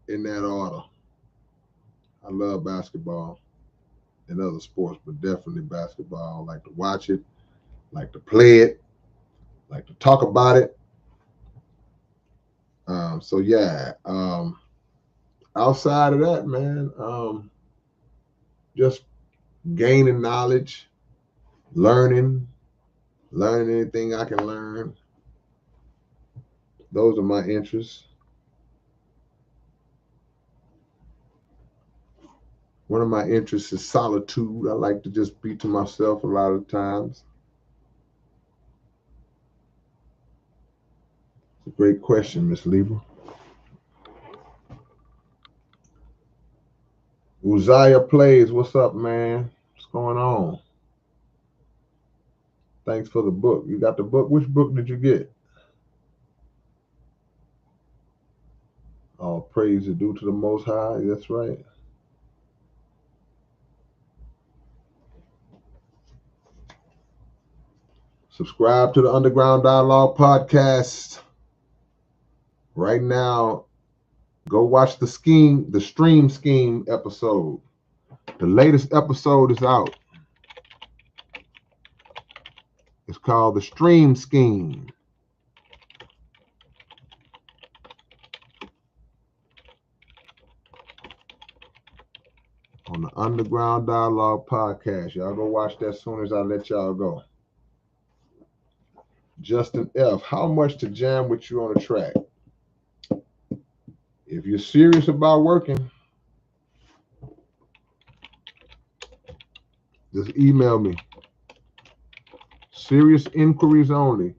in that order. I love basketball and other sports, but definitely basketball. I like to watch it, like to play it, like to talk about it. So yeah. Outside of that, man, just gaining knowledge, learning anything I can learn. Those are my interests. One of my interests is solitude. I like to just be to myself a lot of times. It's a great question, Miss Libra. Uzziah Plays, what's up, man? What's going on? Thanks for the book. You got the book? Which book did you get? All praise is due to the Most High. That's right. Subscribe to the Underground Dialogue podcast. Right now, go watch the Stream Scheme episode. The latest episode is out. It's called The Stream Scheme. On the Underground Dialogue podcast. Y'all go watch that as soon as I let y'all go. Justin F., how much to jam with you on the track? If you're serious about working, just email me. Serious inquiries only.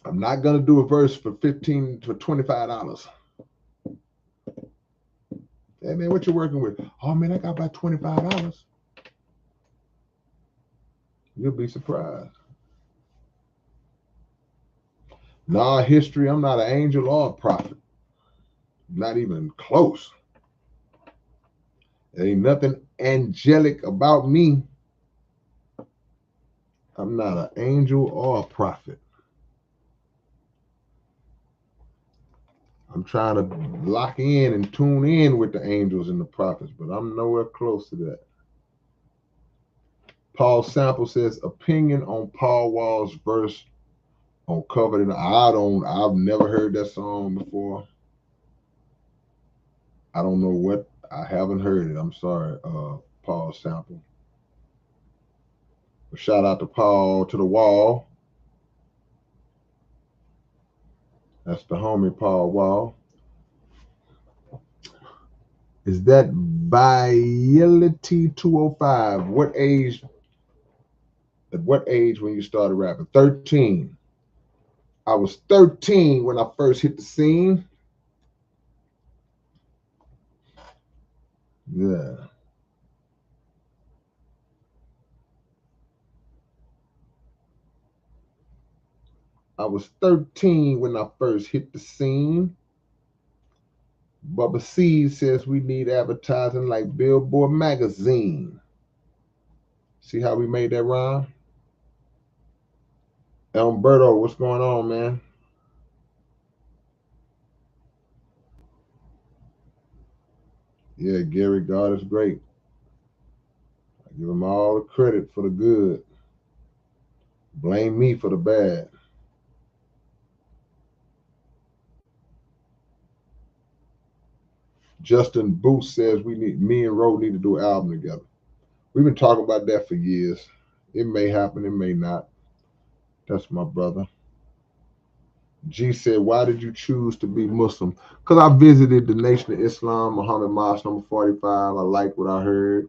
I'm not gonna do a verse for $25. Hey man, what you working with? Oh man, I got about $25. You'll be surprised. Nah, history, I'm not an angel or a prophet. Not even close. There ain't nothing angelic about me. I'm not an angel or a prophet. I'm trying to lock in and tune in with the angels and the prophets, but I'm nowhere close to that. Paul Sample says, opinion on Paul Wall's verse on Covered. I've never heard that song before. I don't know what, I haven't heard it. I'm sorry, Paul Sample. But shout out to Paul to the Wall. That's the homie Paul Wall. Is that Viality 205? At what age when you started rapping? 13. I was 13 when I first hit the scene. Yeah. I was 13 when I first hit the scene. Bubba C says we need advertising like Billboard magazine. See how we made that rhyme? Alberto, what's going on, man? Yeah, Gary, God is great. I give him all the credit for the good. Blame me for the bad. Justin Booth says me and Ro need to do an album together. We've been talking about that for years. It may happen, it may not. That's my brother. G said, why did you choose to be Muslim? Because I visited the Nation of Islam, Muhammad Mosque number 45. I liked what I heard.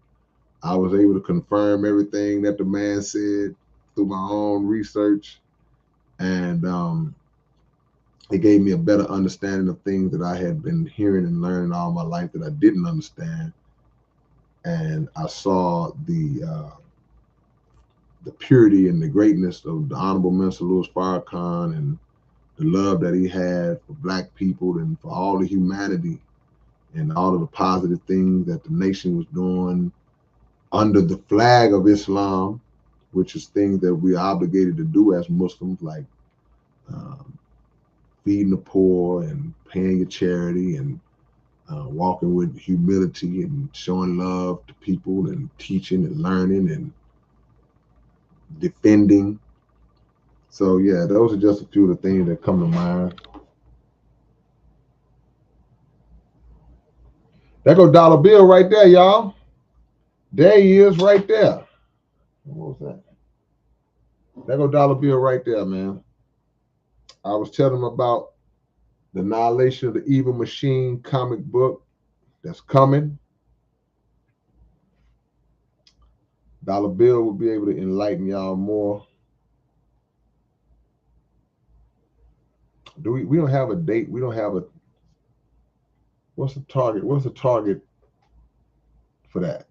I was able to confirm everything that the man said through my own research. And it gave me a better understanding of things that I had been hearing and learning all my life that I didn't understand. And I saw the purity and the greatness of the Honorable Minister Louis Farrakhan and the love that he had for black people and for all the humanity and all of the positive things that the nation was doing under the flag of Islam, which is things that we're obligated to do as Muslims, like um, feeding the poor and paying your charity and walking with humility and showing love to people and teaching and learning and defending. So yeah, those are just a few of the things that come to mind. There go Dollar Bill right there, y'all. There he is right there. What was that? There go Dollar Bill right there, man. I was telling him about the Annihilation of the Evil Machine comic book that's coming. Dollar Bill will be able to enlighten y'all more. We don't have a date. We don't have a what's the target? What's the target for that?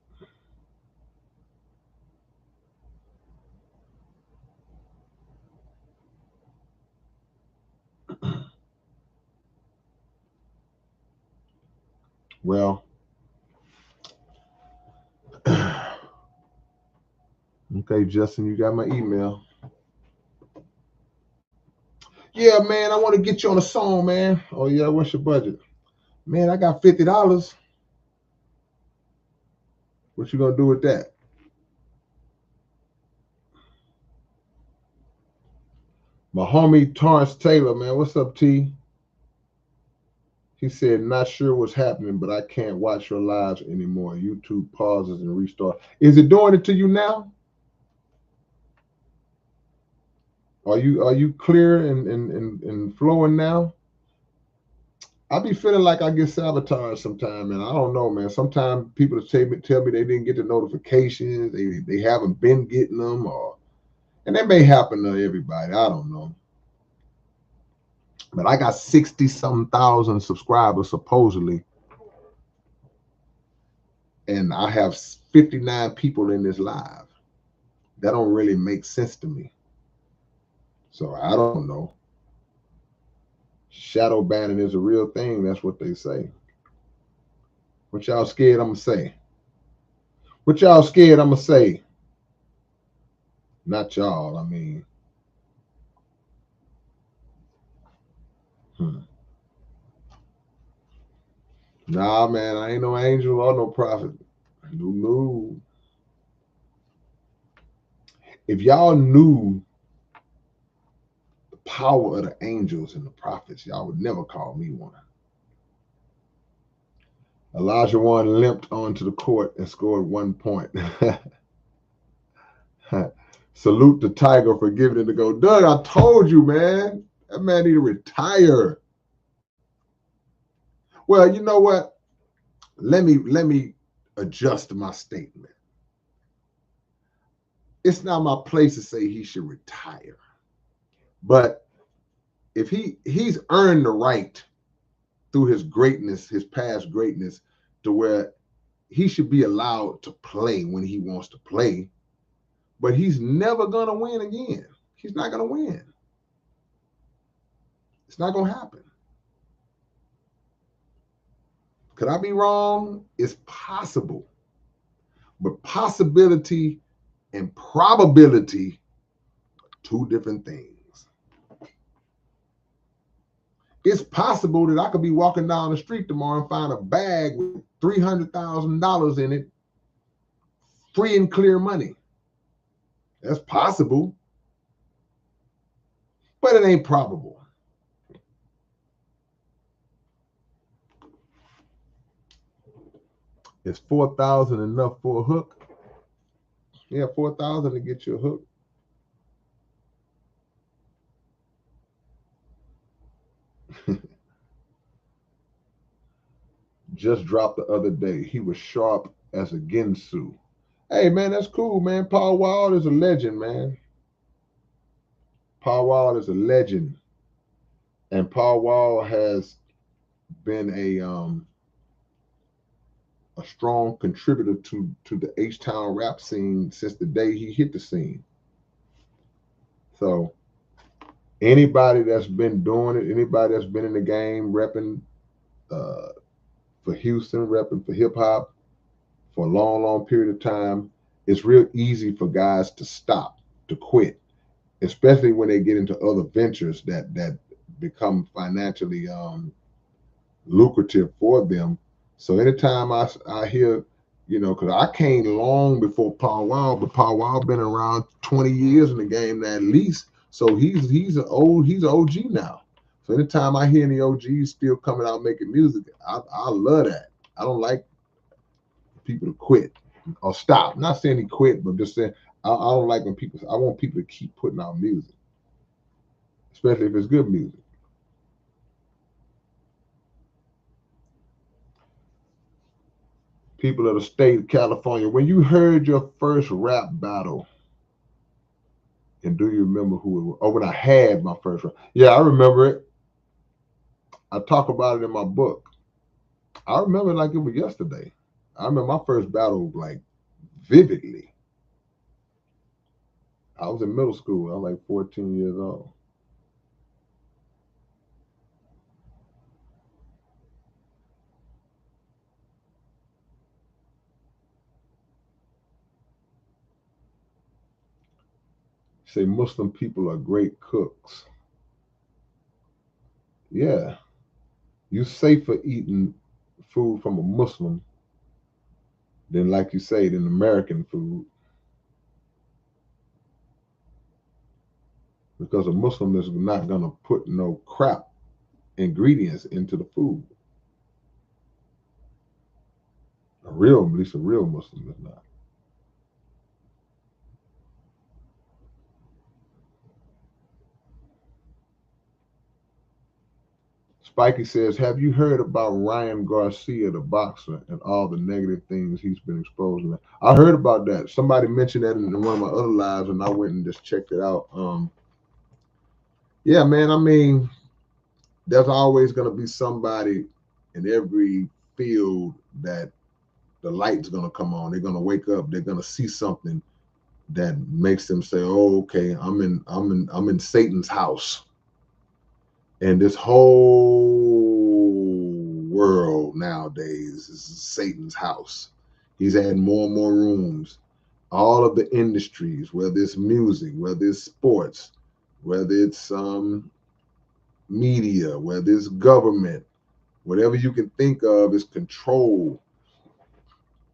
Well, okay, Justin, you got my email. Yeah, man, I want to get you on a song, man. Oh yeah, what's your budget? Man, I got $50. What you gonna do with that? My homie Torrance Taylor, man. What's up, T? He said, not sure what's happening, but I can't watch your lives anymore. YouTube pauses and restart. Is it doing it to you now? Are you clear and flowing now? I be feeling like I get sabotaged sometimes, man. I don't know, man. Sometimes people tell me they didn't get the notifications, they haven't been getting them, and that may happen to everybody. I don't know. But I got 60 some thousand subscribers supposedly, and I have 59 people in this live. That don't really make sense to me. So I don't know. Shadow banning is a real thing. That's what they say. What y'all scared I'm gonna say? What y'all scared I'm gonna say? Not y'all, I mean. Nah, man, I ain't no angel or no prophet. No, no. If y'all knew the power of the angels and the prophets, y'all would never call me one. Elijah One limped onto the court and scored 1 point. Salute the Tiger for giving it to go. Doug, I told you, man. That man need to retire. Well, you know what? Let me adjust my statement. It's not my place to say he should retire. But if he's earned the right through his greatness, his past greatness, to where he should be allowed to play when he wants to play, but he's never gonna win again. He's not gonna win. It's not gonna happen. Could I be wrong? It's possible. But possibility and probability, two different things. It's possible that I could be walking down the street tomorrow and find a bag with $300,000 in it, free and clear money. That's possible, but it ain't probable. Is 4,000 enough for a hook? Yeah, 4,000 to get you a hook. Just dropped the other day. He was sharp as a Ginsu. Hey man, that's cool, man. Paul Wall is a legend, man. Paul Wall is a legend, and Paul Wall has been a strong contributor to the H-Town rap scene since the day he hit the scene. So anybody that's been doing it, anybody that's been in the game, repping for Houston, repping for hip hop for a long, long period of time, it's real easy for guys to stop, to quit, especially when they get into other ventures that become financially lucrative for them. So anytime I hear, because I came long before Paul Wall, but Paul Wall been around 20 years in the game now at least. So he's an OG now. So anytime I hear any OGs still coming out making music, I love that. I don't like people to quit or stop. I'm not saying he quit, but just saying I don't like when people. I want people to keep putting out music, especially if it's good music. People of the state of California, when you heard your first rap battle, and do you remember who it was? Oh, when I had my first rap. Yeah, I remember it. I talk about it in my book. I remember it like it was yesterday. I remember my first battle like vividly. I was in middle school. I was like 14 years old. Say Muslim people are great cooks. Yeah, you safer eating food from a Muslim than, like you say, than American food, because a Muslim is not gonna put no crap ingredients into the food. At least a real Muslim is not. Spiky says, have you heard about Ryan Garcia, the boxer, and all the negative things he's been exposed to? I heard about that. Somebody mentioned that in one of my other lives, and I went and just checked it out. Yeah, man, I mean, there's always going to be somebody in every field that the light's going to come on. They're going to wake up. They're going to see something that makes them say, "Oh, okay, I'm in Satan's house." And this whole world nowadays is Satan's house. He's adding more and more rooms. All of the industries, whether it's music, whether it's sports, whether it's media, whether it's government, whatever you can think of is controlled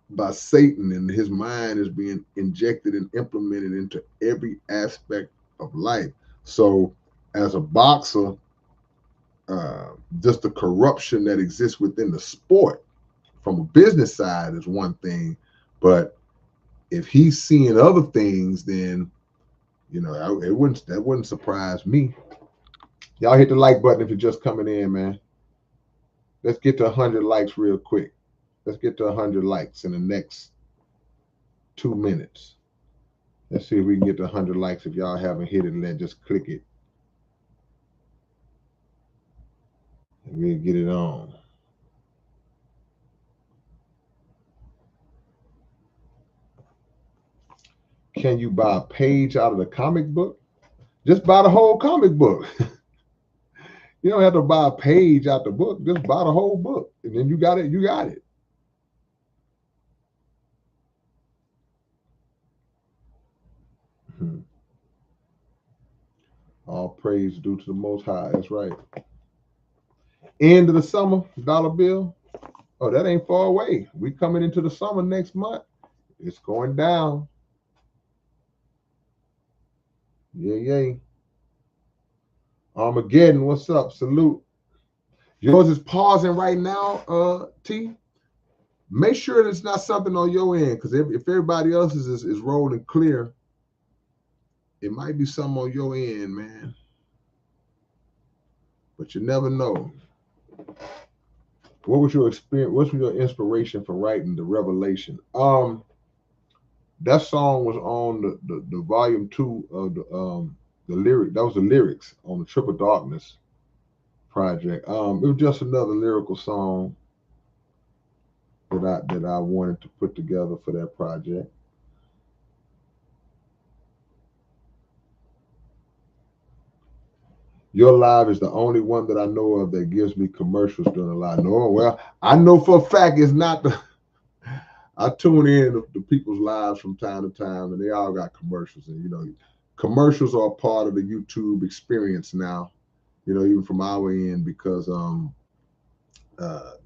by Satan, and his mind is being injected and implemented into every aspect of life. So, as a boxer, just the corruption that exists within the sport from a business side is one thing, but if he's seeing other things, then that wouldn't surprise me. Y'all hit the like button if you're just coming in, man. Let's get to 100 likes real quick. Let's get to 100 likes in the next 2 minutes. Let's see if we can get to 100 likes. If y'all haven't hit it, then just click it and we'll get it on. Can you buy a page out of the comic book? Just buy the whole comic book. You don't have to buy a page out the book. Just buy the whole book. And then you got it. You got it. Hmm. All praise due to the Most High. That's right. End of the summer, dollar bill. Oh, that ain't far away. We coming into the summer next month. It's going down. Yeah, yeah. Armageddon, what's up? Salute. Yours is pausing right now, T. Make sure it's not something on your end, because if everybody else is rolling clear, it might be something on your end, man. But you never know. What was your experience? What was your inspiration for writing the Revelation? That song was on the volume 2 of the lyric. That was the lyrics on the Triple Darkness project. It was just another lyrical song that I wanted to put together for that project. Your live is the only one that I know of that gives me commercials during a live. No, well, I know for a fact it's not the. I tune in to people's lives from time to time, and they all got commercials. And commercials are part of the YouTube experience now. Even from our end, because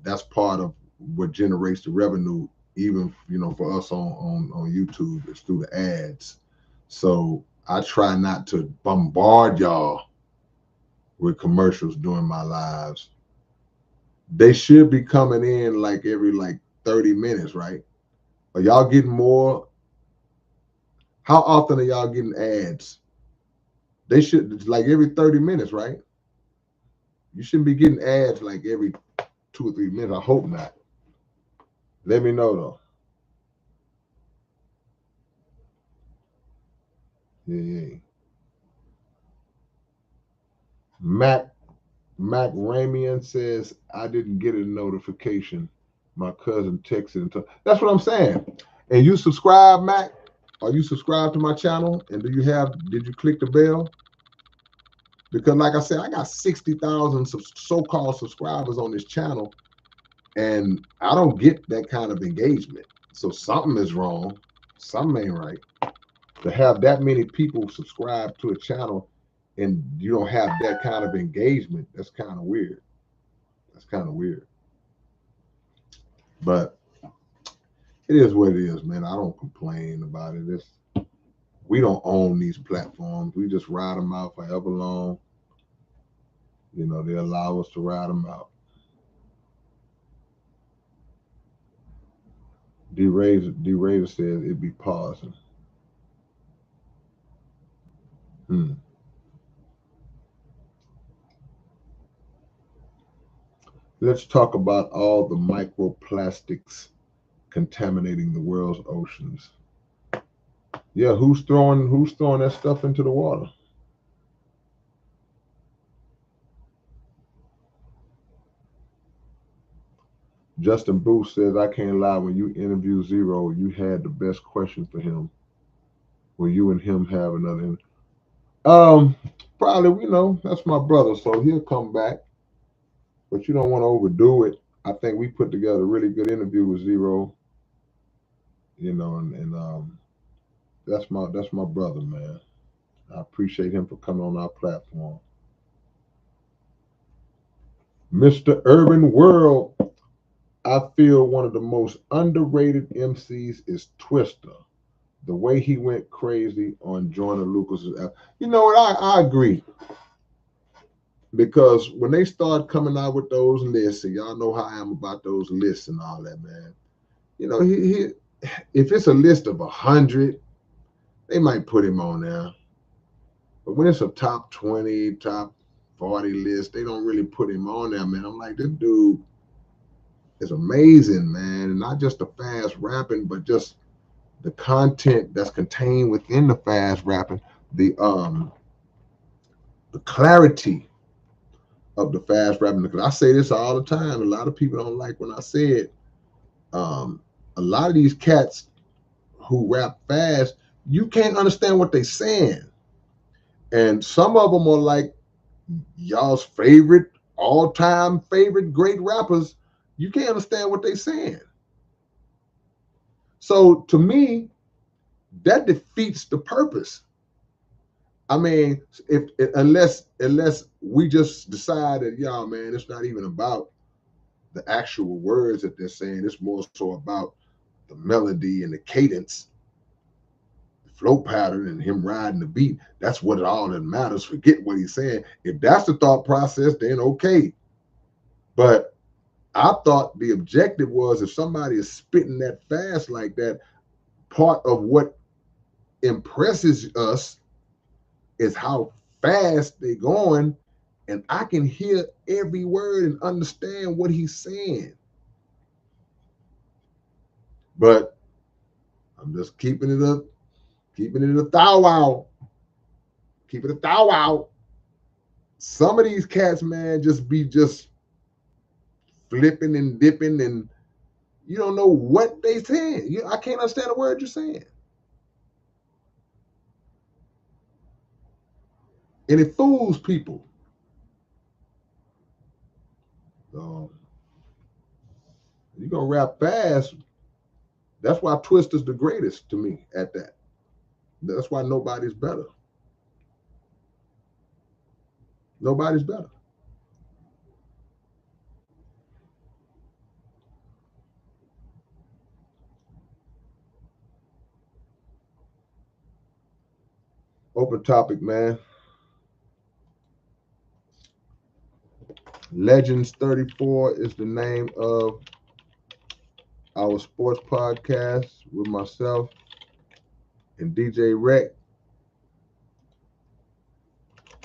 that's part of what generates the revenue. Even for us on YouTube, it's through the ads. So I try not to bombard y'all with commercials during my lives. They should be coming in like every 30 minutes, right? Are y'all getting more? How often are y'all getting ads? They should like every 30 minutes, right? You shouldn't be getting ads like every 2 or 3 minutes. I hope not. Let me know though. Yeah. Mac Ramian says I didn't get a notification. My cousin texted and told. That's what I'm saying. And you subscribe, Mac? Are you subscribed to my channel? And did you click the bell? Because like I said, I got 60,000 so-called subscribers on this channel, and I don't get that kind of engagement. So something is wrong. Something ain't right. To have that many people subscribe to a channel and you don't have that kind of engagement, that's kind of weird. That's kind of weird. But it is what it is, man. I don't complain about it. We don't own these platforms. We just ride them out forever long. They allow us to ride them out. D-Razor says it'd be pausing. Let's talk about all the microplastics contaminating the world's oceans. Yeah, who's throwing that stuff into the water? Justin Booth says, I can't lie, when you interview Zero, you had the best question for him. Will you and him have another probably, that's my brother, so he'll come back. But you don't want to overdo it. I think we put together a really good interview with Zero, and that's my brother, man. I appreciate him for coming on our platform. Mr. Urban World, I feel one of the most underrated MCs is Twister. The way he went crazy on Joyner Lucas's album. You know what? I agree. Because when they start coming out with those lists, and y'all know how I am about those lists and all that, man. If it's a list of 100, they might put him on there. But when it's a top 20, top 40 list, they don't really put him on there, man. I'm like, this dude is amazing, man. And not just the fast rapping, but just the content that's contained within the fast rapping, the clarity of the fast rapping. Because I say this all the time. A lot of people don't like when I say it. A lot of these cats who rap fast, you can't understand what they're saying. And some of them are like y'all's favorite, all-time favorite great rappers. You can't understand what they're saying. So to me, that defeats the purpose. I mean, if unless we just decide that, y'all, man, it's not even about the actual words that they're saying. It's more so about the melody and the cadence, the flow pattern, and him riding the beat. That's what it all that matters. Forget what he's saying. If that's the thought process, then okay. But I thought the objective was, if somebody is spitting that fast like that, part of what impresses us is how fast they're going, and I can hear every word and understand what he's saying. But I'm just keeping it up, keeping it a thou wow, keeping it a thou wow. Some of these cats, man, just be just flipping and dipping, and you don't know what they saying. I can't understand a word you're saying, and it fools people. So you're gonna rap fast. That's why Twista's the greatest to me at that. That's why nobody's better. Nobody's better. Open topic, man. Legends 34 is the name of our sports podcast with myself and DJ Rec.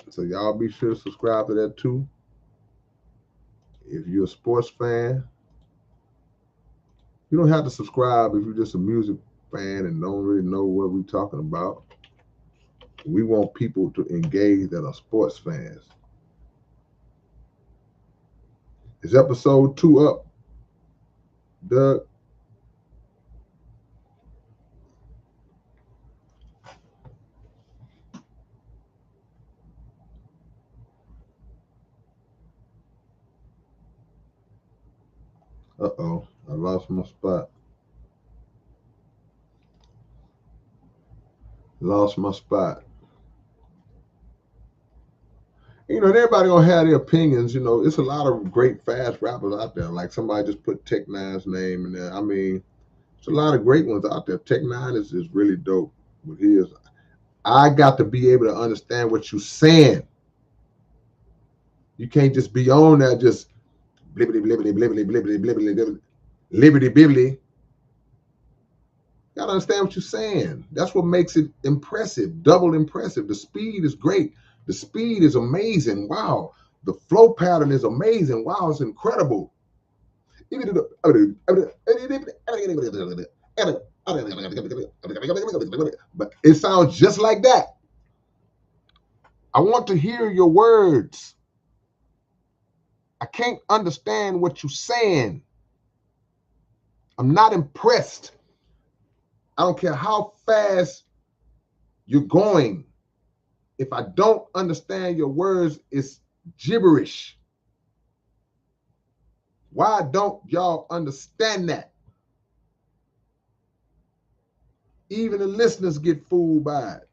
So y'all be sure to subscribe to that too. If you're a sports fan, you don't have to subscribe if you're just a music fan and don't really know what we're talking about. We want people to engage that are sports fans. Is episode 2 up, Doug? Uh-oh, I lost my spot. Lost my spot. You know, everybody gonna have their opinions. You know, it's a lot of great fast rappers out there. Like somebody just put Tech Nine's name in there. I mean, there's a lot of great ones out there. Tech Nine is really dope. But I got to be able to understand what you're saying. You can't just be on there just blibbity blibbity blibbity blibbity blibbity blibbity libbity bibbity. You gotta understand what you're saying. That's what makes it impressive, double impressive. The speed is great. The speed is amazing. Wow. The flow pattern is amazing. Wow, it's incredible. But it sounds just like that. I want to hear your words. I can't understand what you're saying. I'm not impressed. I don't care how fast you're going. If I don't understand your words, it's gibberish. Why don't y'all understand that? Even the listeners get fooled by it.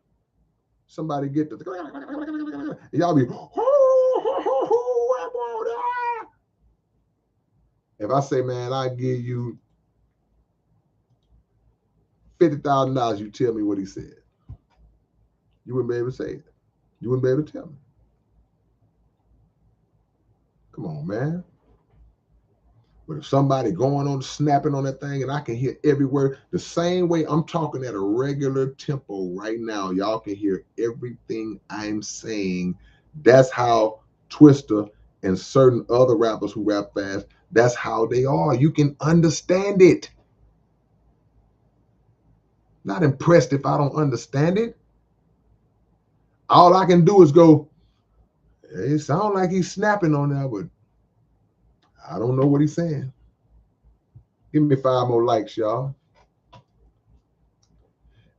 Somebody get the and y'all be if I say, man, I give you $50,000, you tell me what he said. You wouldn't be able to say it. You wouldn't be able to tell me. Come on, man. But if somebody going on, snapping on that thing, and I can hear every word, the same way I'm talking at a regular tempo right now, y'all can hear everything I'm saying. That's how Twista and certain other rappers who rap fast, that's how they are. You can understand it. Not impressed if I don't understand it. All I can do is go, it sounds like he's snapping on that, but I don't know what he's saying. Give me 5 more likes, y'all.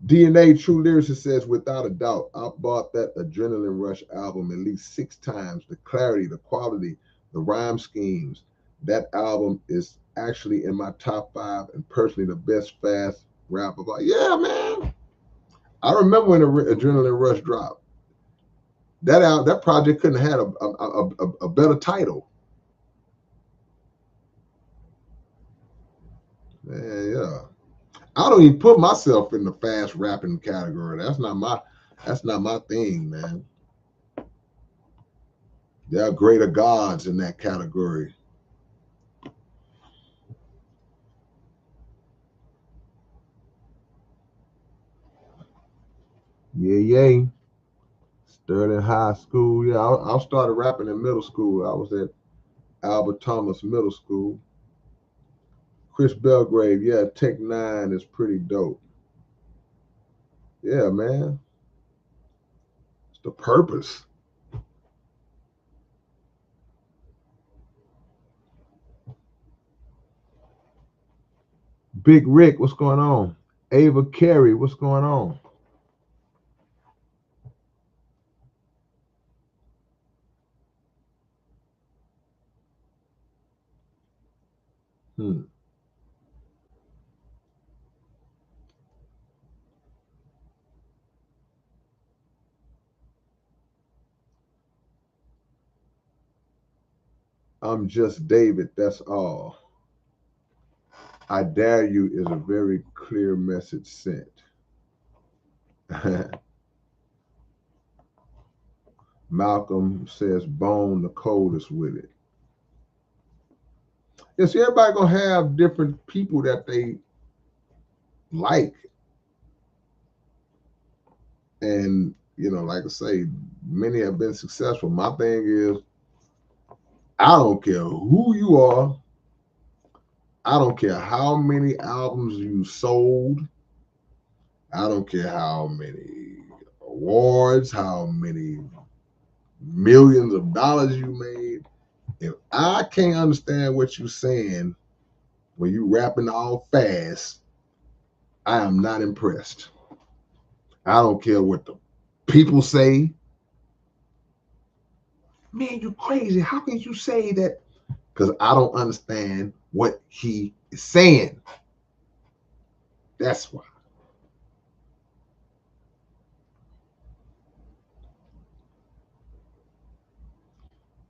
DNA True Lyricist says, without a doubt, I bought that Adrenaline Rush album at least 6 times. The clarity, the quality, the rhyme schemes. That album is actually in my top 5 and personally the best fast rap. Yeah, man. I remember when the Adrenaline Rush dropped. That project couldn't have had a better title. Man, yeah. I don't even put myself in the fast rapping category. That's not my thing, man. There are greater gods in that category. Yeah. Sterling High School. Yeah, I started rapping in middle school. I was at Albert Thomas Middle School. Chris Belgrave, yeah, Tech Nine is pretty dope. Yeah, man. It's the purpose. Big Rick, what's going on? Ava Carey, what's going on? Hmm. I'm just David, that's all. I dare you is a very clear message sent. Malcolm says Bone the coldest with it. Yeah, see, everybody gonna have different people that they like. And like I say, many have been successful. My thing is, I don't care who you are. I don't care how many albums you sold. I don't care how many awards, how many millions of dollars you made. If I can't understand what you're saying when you rapping all fast, I am not impressed. I don't care what the people say. Man, you crazy. How can you say that? Because I don't understand what he is saying. That's why.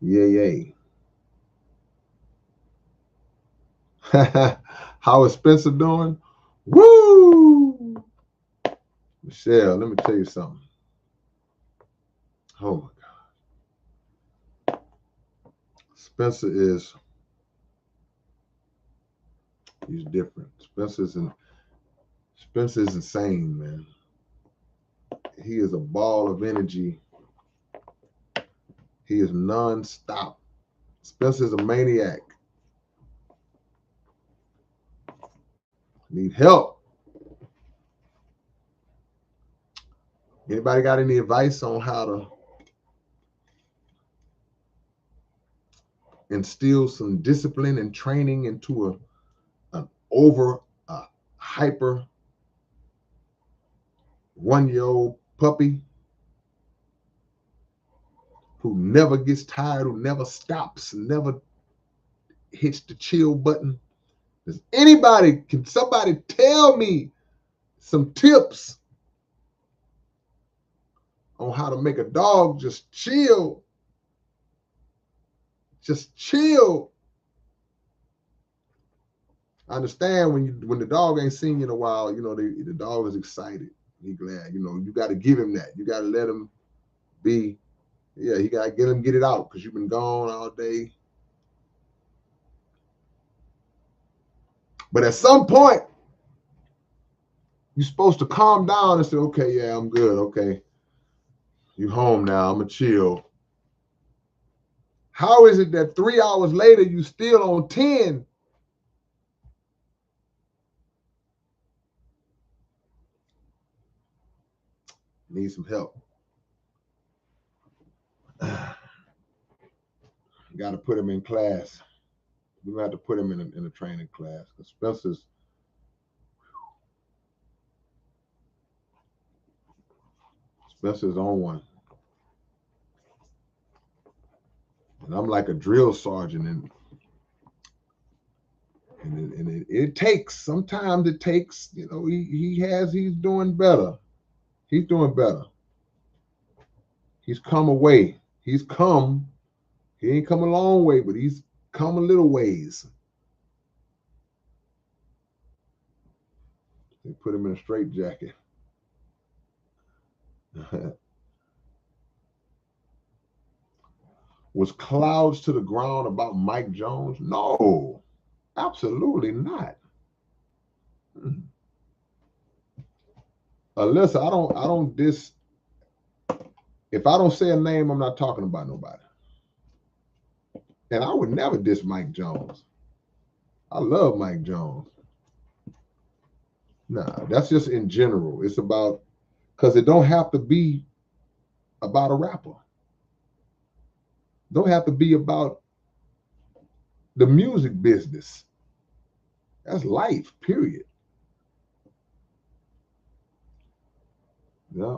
Yeah. How is Spencer doing? Woo! Michelle, let me tell you something. Oh my God. Spencer he's different. Spencer's insane, man. He is a ball of energy. He is non-stop. Spencer's a maniac. Need help. Anybody got any advice on how to instill some discipline and training into an over hyper 1-year-old puppy who never gets tired, who never stops, never hits the chill button? Can somebody tell me some tips on how to make a dog just chill? Just chill. I understand when the dog ain't seen you in a while, the dog is excited. He glad. You got to give him that. You got to let him be. Yeah, you got to get it out because you've been gone all day. But at some point, you're supposed to calm down and say, okay, yeah, I'm good. Okay, you home now. I'm going to chill. How is it that 3 hours later, you still on 10? Need some help. Got to put him in class. We have to put him in a training class because Spencer's on one. And I'm like a drill sergeant, and it takes sometimes he's doing better. He's doing better. He's come away. He's come. He ain't come a long way, but he's come a little ways. They put him in a straitjacket. Was clouds to the ground about Mike Jones? No, absolutely not. Alyssa, I don't if I don't say a name, I'm not talking about nobody. And I would never diss Mike Jones. I love Mike Jones. Nah, that's just in general. It's about, because it don't have to be about a rapper. Don't have to be about the music business. That's life, period. Yeah.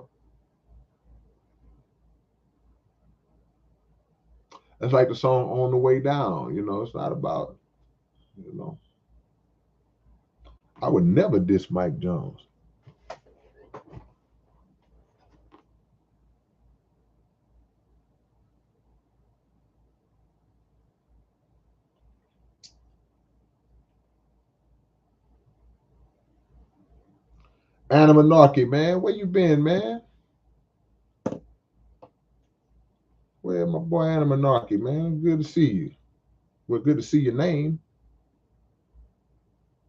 That's like the song On the Way Down. You know, it's not about, you know. I would never diss Mike Jones. Animanarchy, man. Where you been, man? Where my boy Animanarchy, man? Good to see you. Well, good to see your name.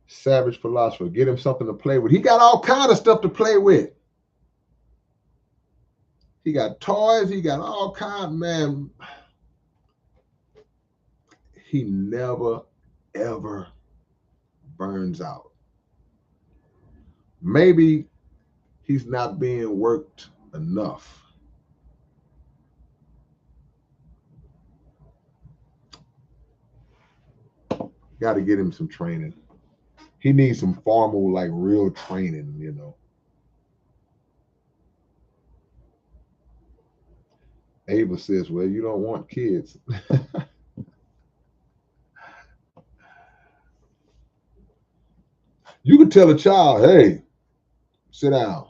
Savage Philosopher. Get him something to play with. He got all kind of stuff to play with. He got toys. He got all kind, man. He never, ever burns out. Maybe he's not being worked enough. Got to get him some training. He needs some formal, like real training, you know. Ava says, well, you don't want kids. You could tell a child, hey, sit down.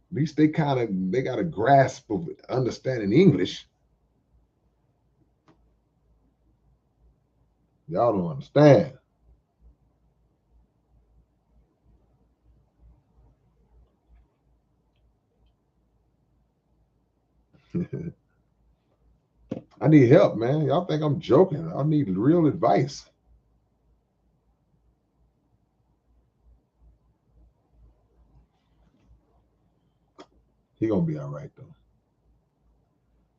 At least they got a grasp of understanding English. Y'all don't understand. I need help, man. Y'all think I'm joking. I need real advice. He gonna be all right though.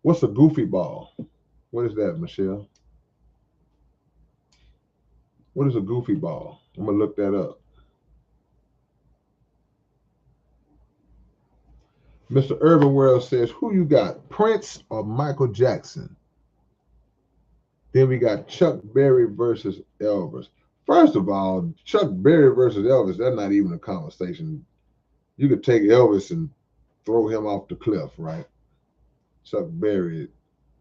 What's a goofy ball? What is that, Michelle? What is a goofy ball? I'm gonna look that up. Mr. Urban World says, who you got, Prince or Michael Jackson? Then we got Chuck Berry versus Elvis. First of all, Chuck Berry versus Elvis, that's not even a conversation. You could take Elvis and throw him off the cliff, right? Chuck Berry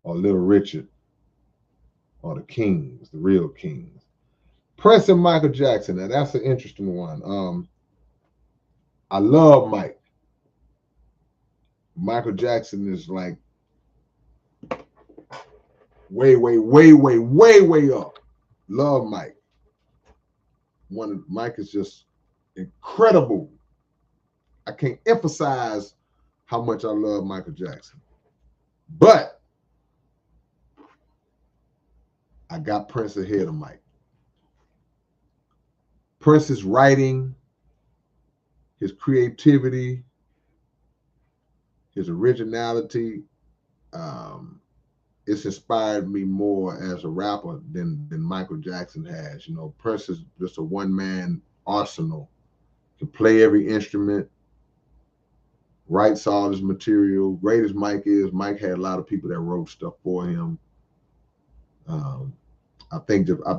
or Little Richard or the Kings, the real Kings. Prince and Michael Jackson, now that's an interesting one. I love Mike. Michael Jackson is like way up. Love Mike. Mike is just incredible. I can't emphasize how much I love Michael Jackson. But I got Prince ahead of Mike. Prince's writing, his creativity, his originality, it's inspired me more as a rapper than Michael Jackson has. You know, Prince is just a one-man arsenal. Can play every instrument, writes all his material. Great as Mike is, Mike had a lot of people that wrote stuff for him. I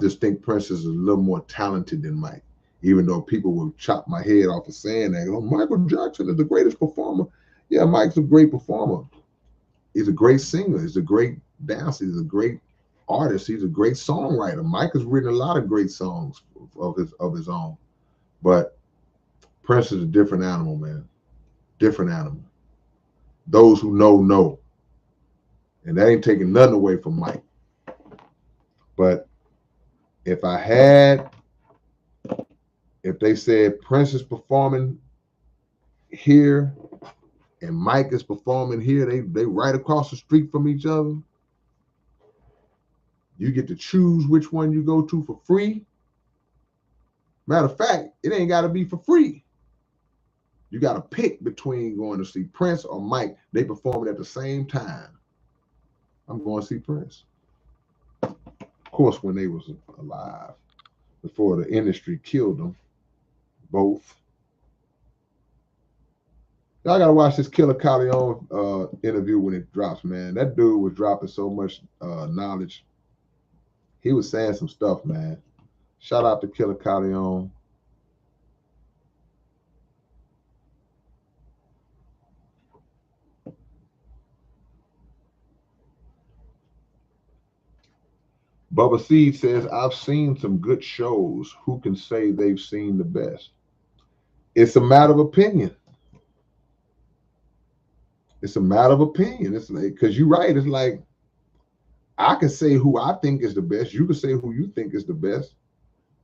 just think Prince is a little more talented than Mike, even though people will chop my head off for saying that. Oh, Michael Jackson is the greatest performer. Yeah, Mike's a great performer. He's a great singer. He's a great dancer. He's a great artist. He's a great songwriter. Mike has written a lot of great songs of his own. But Prince is a different animal, man. Different animal. Those who know. And that ain't taking nothing away from Mike. But if they said Prince is performing here and Mike is performing here, they right across the street from each other. You get to choose which one you go to for free. Matter of fact, it ain't got to be for free. You got to pick between going to see Prince or Mike. They performing at the same time. I'm going to see Prince. Of course, when they was alive, before the industry killed them, both. Y'all gotta watch this Killer Calion interview when it drops, man. That dude was dropping so much knowledge. He was saying some stuff, man. Shout out to Killer Calion. Bubba Seed says, I've seen some good shows. Who can say they've seen the best? It's a matter of opinion. It's a matter of opinion. It's like, because you're right. It's like, I can say who I think is the best. You can say who you think is the best.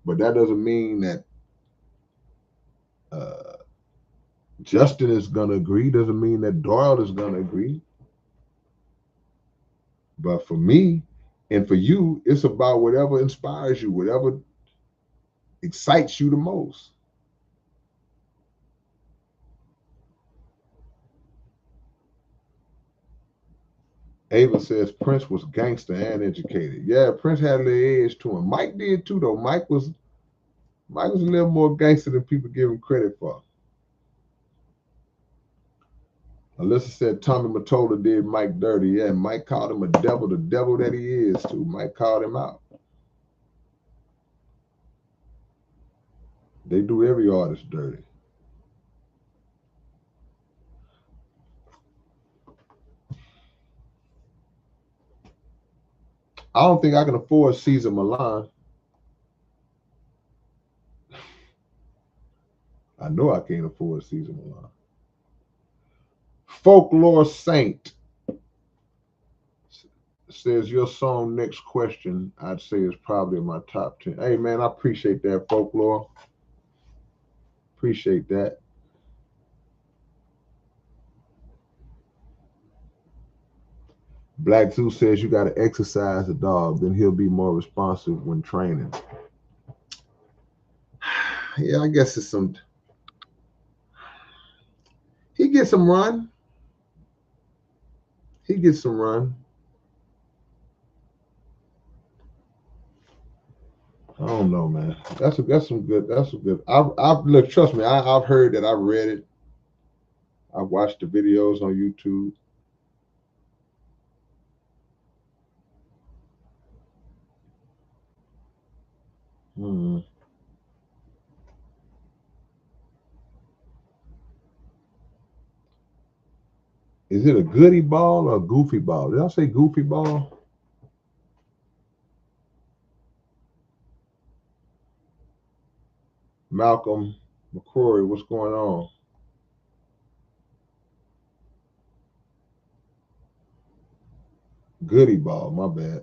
But that doesn't mean that Justin is going to agree. Doesn't mean that Doyle is going to agree. But for me and for you, it's about whatever inspires you, whatever excites you the most. Ava says Prince was gangster and educated. Yeah, Prince had a little edge to him. Mike did too, though. Mike was a little more gangster than people give him credit for. Alyssa said Tommy Mottola did Mike dirty. Yeah, Mike called him a devil, the devil that he is too. Mike called him out. They do every artist dirty. I don't think I can afford Caesar Milan. I know I can't afford Caesar Milan. Folklore Saint says your song Next Question, I'd say is probably in my top 10. Hey man, I appreciate that, Folklore. Appreciate that. Black Zoo says you got to exercise the dog, then he'll be more responsive when training. Yeah, I guess it's some. He gets some run. He gets some run. I don't know, man. That's some good. That's some good. I've look. Trust me. I've heard that. I've read it. I've watched the videos on YouTube. Is it a goody ball or a goofy ball? Did I say goofy ball? Malcolm McCrory, what's going on? Goody ball, my bad.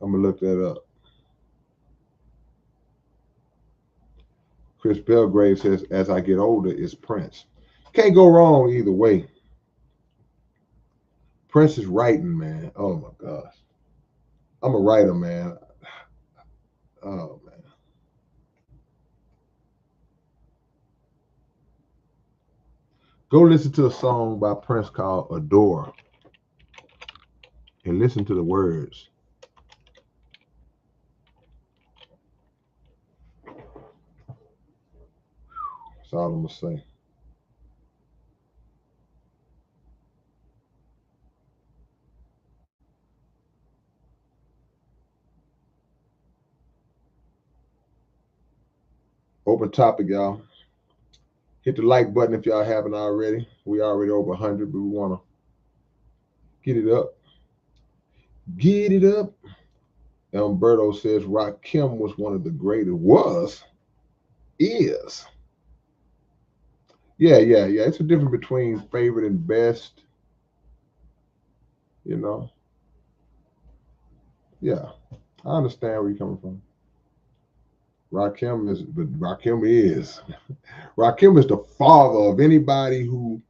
I'm gonna look that up. Chris Belgrave says, as I get older, it's Prince. Can't go wrong either way. Prince is writing, man. Oh my gosh. I'm a writer, man. Oh man. Go listen to a song by Prince called Adore and listen to the words. That's all I'm gonna say. Open topic, y'all. Hit the like button if y'all haven't already. We already over 100, but we want to get it up. Get it up. Umberto says Rakim was one of the greatest. Was, is. Yeah, yeah, yeah. It's a difference between favorite and best. You know. Yeah, I understand where you're coming from. Rakim is the father of anybody who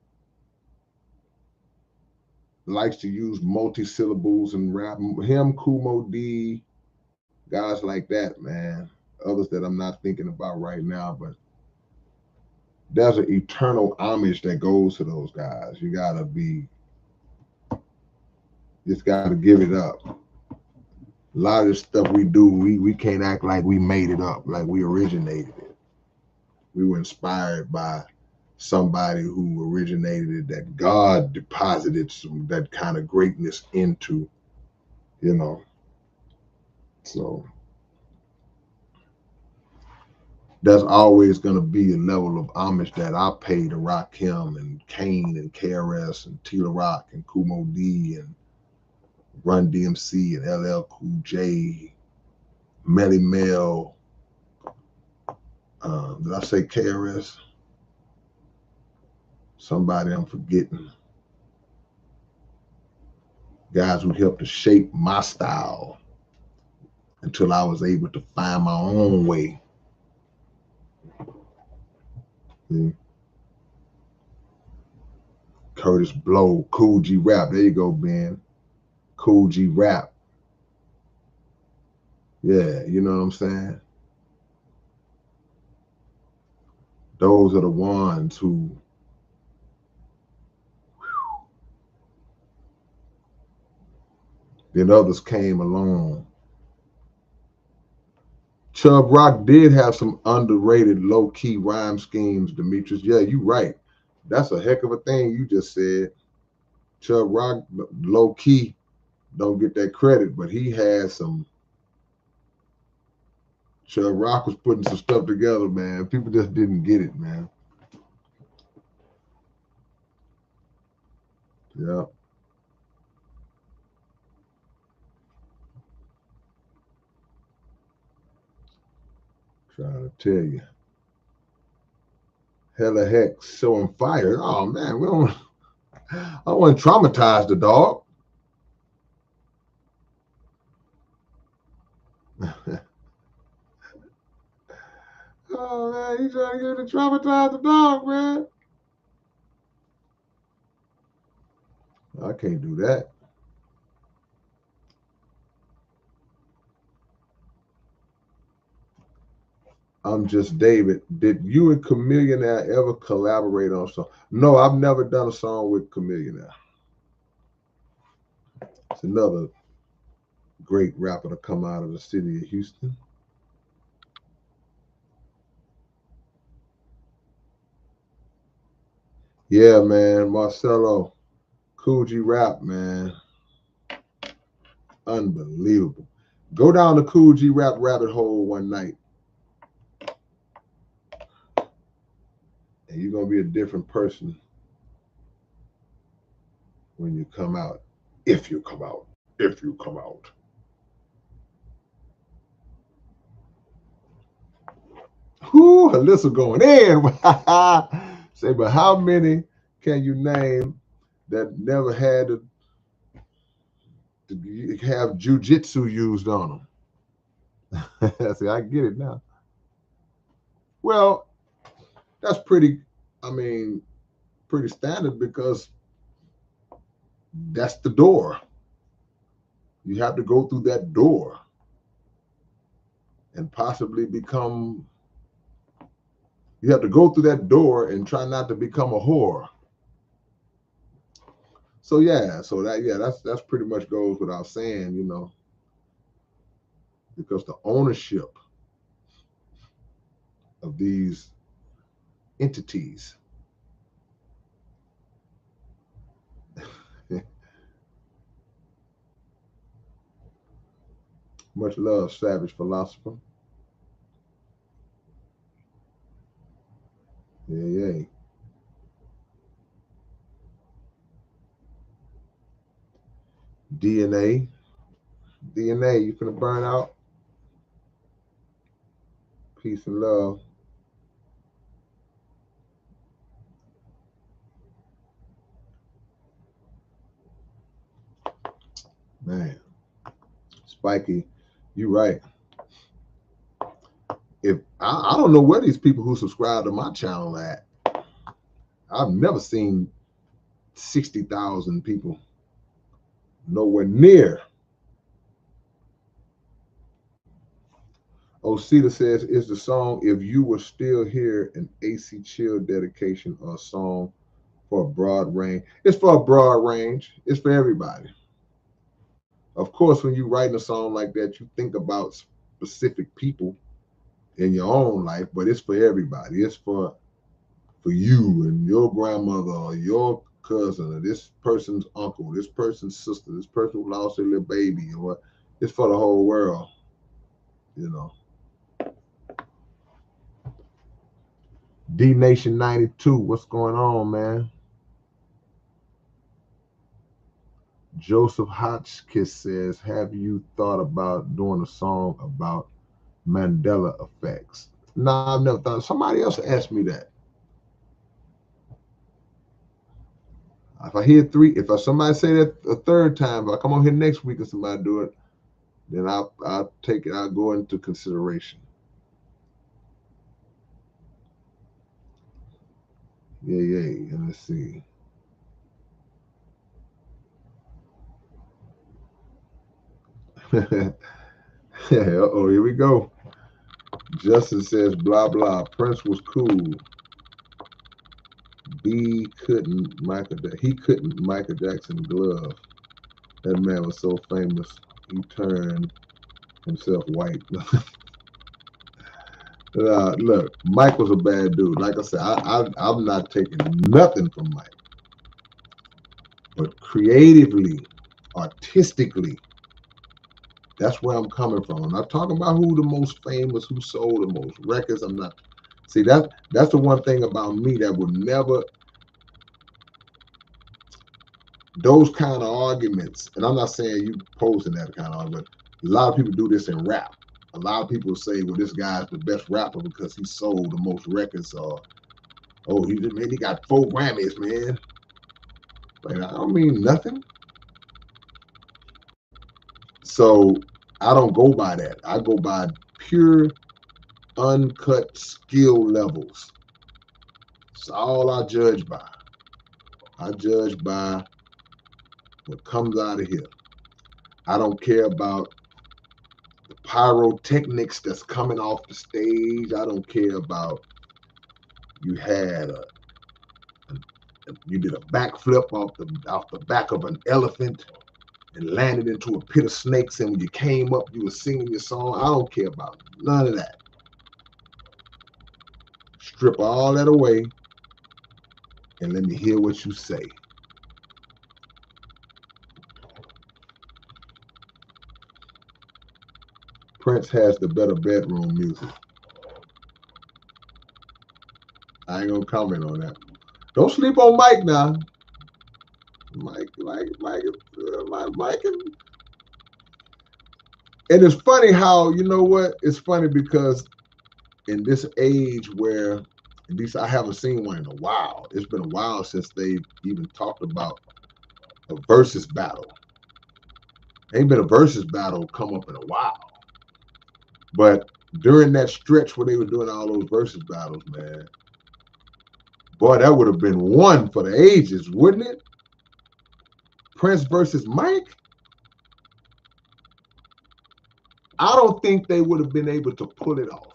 likes to use multi-syllables and rap. Him, Kumo D, guys like that, man. Others that I'm not thinking about right now, but there's an eternal homage that goes to those guys. Just gotta give it up. A lot of the stuff we do, we can't act like we made it up, like we originated it. We were inspired by somebody who originated it, that God deposited some that kind of greatness into, you know. So there's always going to be a level of homage that I pay to Rakim and Kane and KRS and Tila Rock and Kumo D and Run DMC and LL Cool J, Melly Mel. Did I say KRS? Somebody I'm forgetting. Guys who helped to shape my style until I was able to find my own way. See? Curtis Blow, Cool G Rap. There you go, Ben. Cool G Rap. Yeah, you know what I'm saying? Those are the ones who then others came along. Chubb Rock did have some underrated low-key rhyme schemes, Demetrius. Yeah, you right. That's a heck of a thing you just said. Chubb Rock, low-key, don't get that credit, but he had some. Chubb Rock was putting some stuff together, man. People just didn't get it, man. Yeah, trying to tell you. Hella heck, showing fire. Oh man, we don't. I want to traumatize the dog. Oh man, he's trying to get to traumatize the dog, man. I can't do that. I'm just David. Did you and Chameleonaire ever collaborate on song? No, I've never done a song with Chameleonaire. It's another great rapper to come out of the city of Houston. Yeah, man, Marcelo, Cool G Rap, man, unbelievable. Go down the Cool G Rap rabbit hole one night, and you're gonna be a different person when you come out. If you come out, if you come out. Whoo, Alyssa going in. Say, but how many can you name that never had to have jujitsu used on them? See, I get it now. Well, that's pretty, I mean, pretty standard because that's the door. You have to go through that door and possibly become, you have to go through that door and try not to become a whore. So yeah, that's pretty much goes without saying, because the ownership of these entities. Much love, savage philosopher. Yeah, yeah. DNA, DNA. You finna burn out. Peace and love. Man, Spiky, you right. If I don't know where these people who subscribe to my channel at. I've never seen 60,000 people nowhere near. Osita says, is the song If You Were Still Here an AC Chill dedication or a song for a broad range? It's for a broad range. It's for everybody. Of course, when you're writing a song like that, you think about specific people in your own life, but it's for everybody. It's for you and your grandmother or your cousin or this person's uncle, this person's sister, this person who lost their little baby, or what. It's for the whole world, you know. D Nation 92, what's going on, man? Joseph Hotchkiss says, have you thought about doing a song about Mandela effects? No, I've never thought. Somebody else asked me that. If I hear three, if somebody say that a third time, if I come on here next week and somebody do it, then I'll take it. I'll go into consideration. Yeah. Let's see. Uh-oh, here we go. Justin says, blah, blah. Prince was cool. He couldn't Michael Jackson glove. That man was so famous, he turned himself white. Look, Mike was a bad dude. Like I said, I'm not taking nothing from Mike. But creatively, artistically, that's where I'm coming from. I'm not talking about who the most famous, who sold the most records. I'm not. See, that's the one thing about me that would never, those kind of arguments, and I'm not saying you posing that kind of argument. A lot of people do this in rap. A lot of people say, well, this guy's the best rapper because he sold the most records, or oh, he got 4 Grammys, man. Like, I don't mean nothing. So I don't go by that. I go by pure, uncut skill levels. It's all I judge by. I judge by what comes out of here. I don't care about the pyrotechnics that's coming off the stage. I don't care about you had you did a backflip off the back of an elephant and landed into a pit of snakes, and when you came up, you were singing your song. I don't care about none of that. Strip all that away and let me hear what you say. Prince has the better bedroom music. I ain't gonna comment on that. Don't sleep on Mike now. Mike, and it's funny how, you know what? It's funny because in this age where, at least I haven't seen one in a while. It's been a while since they even talked about a versus battle. Ain't been a versus battle come up in a while. But during that stretch where they were doing all those versus battles, man, boy, that would have been one for the ages, wouldn't it? Prince versus Mike? I don't think they would have been able to pull it off.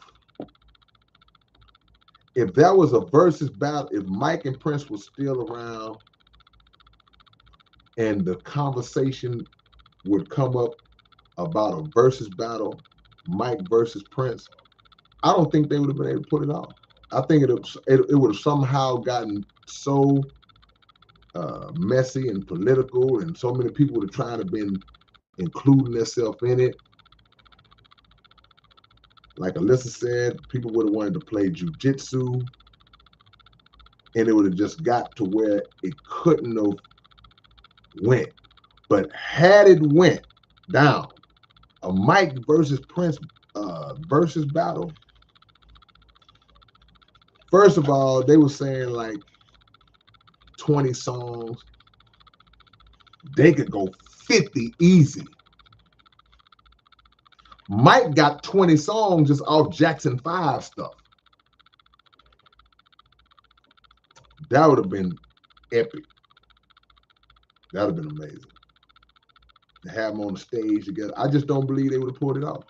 If that was a versus battle, if Mike and Prince were still around and the conversation would come up about a versus battle, Mike versus Prince, I don't think they would have been able to pull it off. I think it would have somehow gotten so messy and political, and so many people would have tried to been including themselves in it. Like Alyssa said, people would have wanted to play jujitsu, and it would have just got to where it couldn't have went. But had it went down, a Mike versus Prince versus battle, first of all, they were saying like 20 songs. They could go 50 easy. Mike got 20 songs just off Jackson 5 stuff. That would have been epic. That would have been amazing. To have them on the stage together. I just don't believe they would have pulled it off.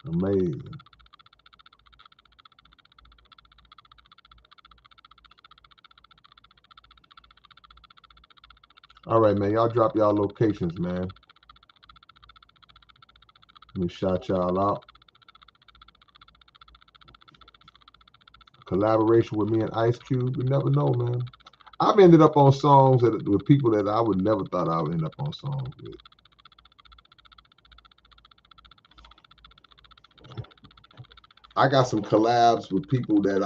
Amazing. All right, man. Y'all drop y'all locations, man. Let me shout y'all out. Collaboration with me and Ice Cube. You never know, man. I've ended up on songs with people that I would never thought I would end up on songs with. I got some collabs with people that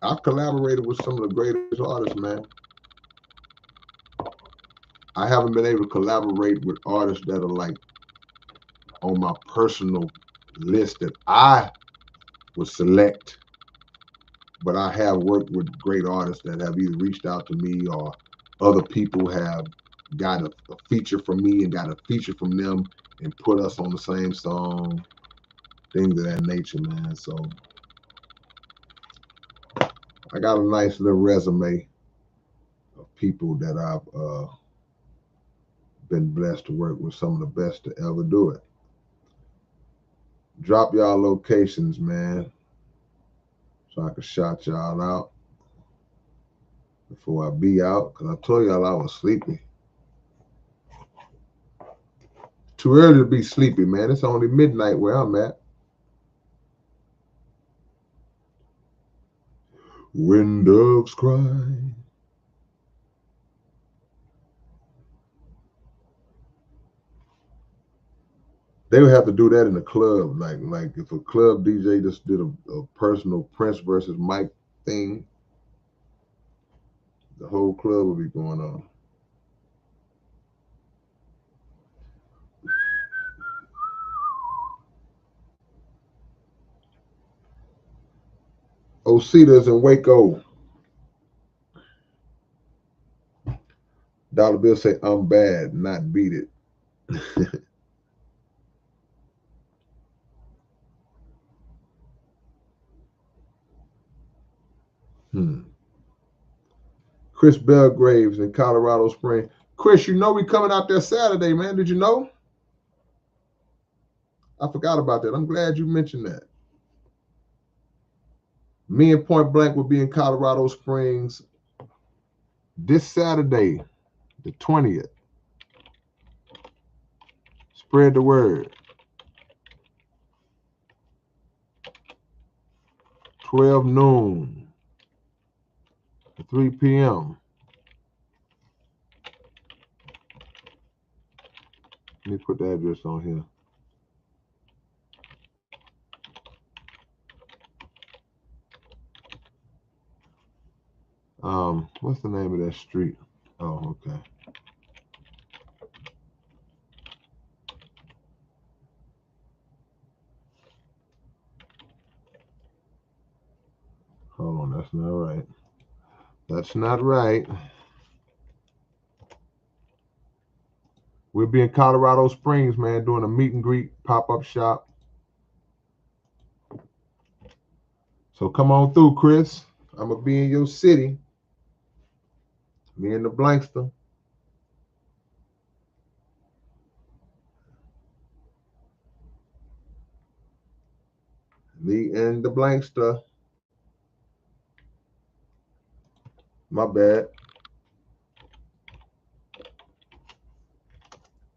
I've collaborated with some of the greatest artists, man. I haven't been able to collaborate with artists that are like on my personal list that I would select, but I have worked with great artists that have either reached out to me or other people have got a feature from me and got a feature from them and put us on the same song, things of that nature, man. So I got a nice little resume of people that I've been blessed to work with, some of the best to ever do it. Drop y'all locations, man, so I can shout y'all out before I be out, because I told y'all I was sleepy. Too early to be sleepy, man. It's only midnight where I'm at. When doves cry. They would have to do that in a club, like if a club DJ just did a personal Prince versus Mike thing, the whole club would be going on. Ositas in Waco. Dollar Bill say, I'm bad, not beat it. Chris Belgraves in Colorado Springs. Chris, you know we coming out there Saturday, man. Did you know? I forgot about that. I'm glad you mentioned that. Me and Point Blank will be in Colorado Springs this Saturday, the 20th. Spread the word. 12 noon to 3 p.m. Let me put the address on here. What's the name of that street? Oh, okay. Hold on, that's not right. That's not right. We'll be in Colorado Springs, man, doing a meet and greet pop-up shop. So come on through, Chris. I'm going to be in your city. Me and the Blankster. Me and the Blankster. My bad.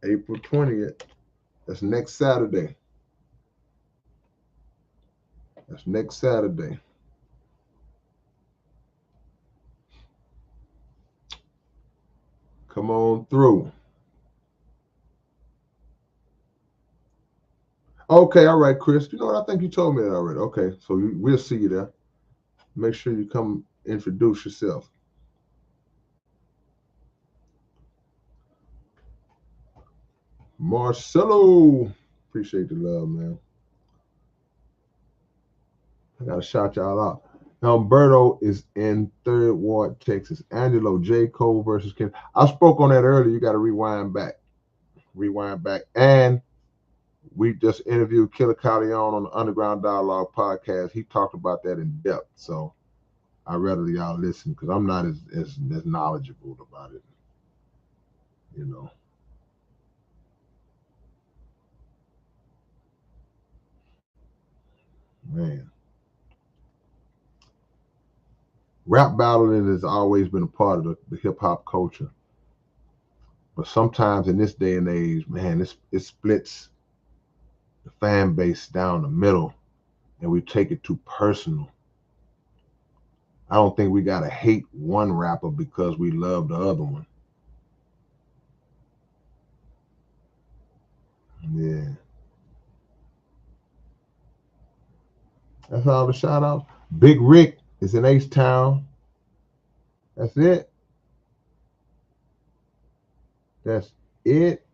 April 20th. That's next Saturday. That's next Saturday. Come on through. Okay, all right, Chris. You know what? I think you told me that already. Okay, so we'll see you there. Make sure you come introduce yourself. Marcelo, Appreciate the love, man. I gotta shout y'all out. Humberto is in Third Ward, Texas. Angelo, J. Cole versus Ken. I spoke on that earlier. You got to rewind back. And we just interviewed Killer Caldeon on the Underground Dialogue podcast. He talked about that in depth. So I'd rather y'all listen because I'm not as knowledgeable about it. You know. Man. Rap battling has always been a part of the hip hop culture. But sometimes in this day and age, man, it splits the fan base down the middle and we take it too personal. I don't think we gotta hate one rapper because we love the other one. Yeah. That's all the shout outs. Big Rick is in H-Town. That's it. That's it.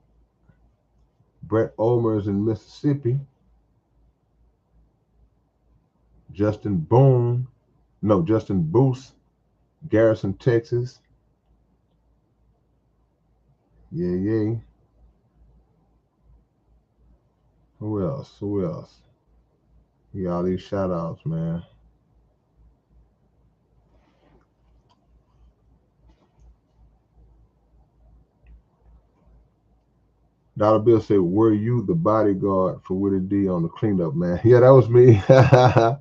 Brett Omer's in Mississippi. Justin Booth, Garrison, Texas. Yeah. Who else? You got all these shout outs, man. Dollar Bill said, "Were you the bodyguard for Willie D on the cleanup, man?" Yeah, that was me. That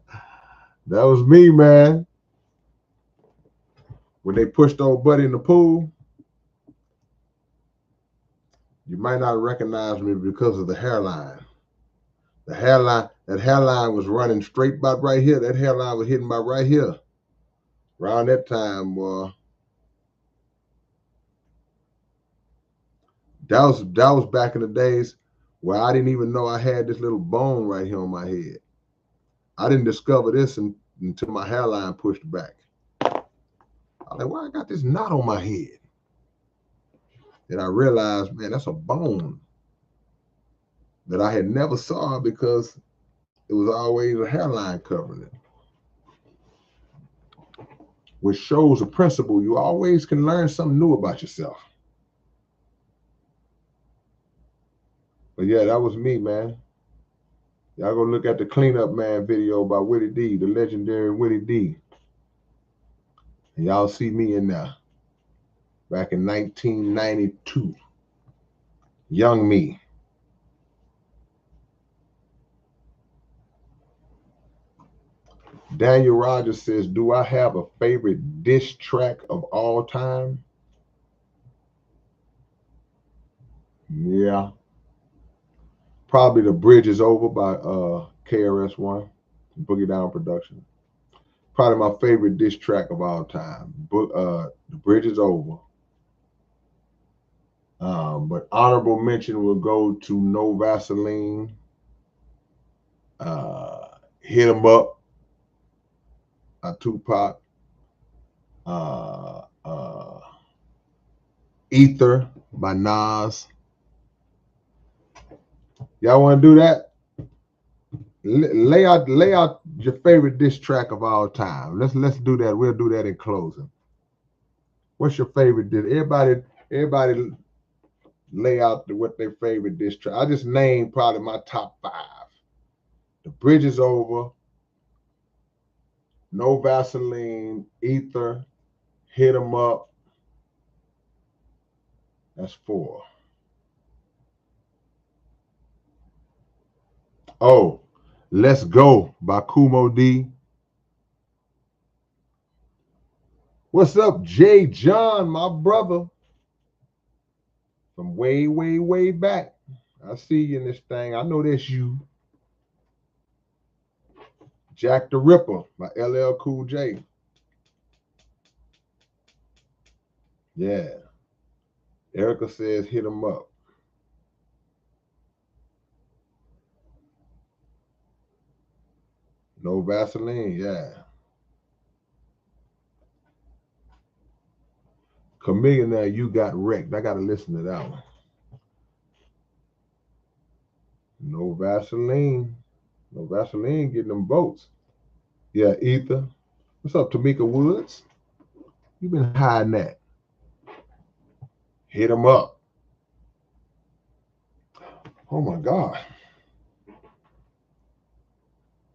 was me, man. When they pushed old Buddy in the pool, you might not recognize me because of the hairline. That hairline was running straight about right here. That hairline was hitting about right here. Around that time, that was back in the days where I didn't even know I had this little bone right here on my head. I didn't discover this until my hairline pushed back. I'm like, why I got this knot on my head? And I realized, man, that's a bone that I had never saw because it was always a hairline covering it. Which shows a principle. You always can learn something new about yourself. But yeah, that was me, man. Y'all go look at the Cleanup Man video by Willie D, the legendary Willie D. And y'all see me in there back in 1992. Young me. Daniel Rogers says, do I have a favorite diss track of all time? Yeah. Probably The Bridge Is Over by KRS-One, Boogie Down Production. Probably my favorite diss track of all time. The Bridge Is Over. But honorable mention will go to No Vaseline, Hit 'Em Up, Tupac, uh, uh, Ether by Nas. Y'all want to do that? Lay out your favorite diss track of all time. Let's do that. We'll do that in closing. What's your favorite diss? Everybody lay out what their favorite diss track. I just named probably my top 5. The Bridge Is Over, No Vaseline, Ether, Hit 'Em Up. That's 4. Oh, Let's Go by Kumo D. What's up, Jay John, my brother? From way, way, way back. I see you in this thing. I know that's you. Jack the Ripper by LL Cool J. Yeah. Erica says Hit 'Em Up. No Vaseline, yeah. Chameleon, You Got Wrecked. I got to listen to that one. No Vaseline. No Vaseline getting them votes. Yeah, Ether. What's up, Tamika Woods? You been hiding that. Hit them up. Oh my God.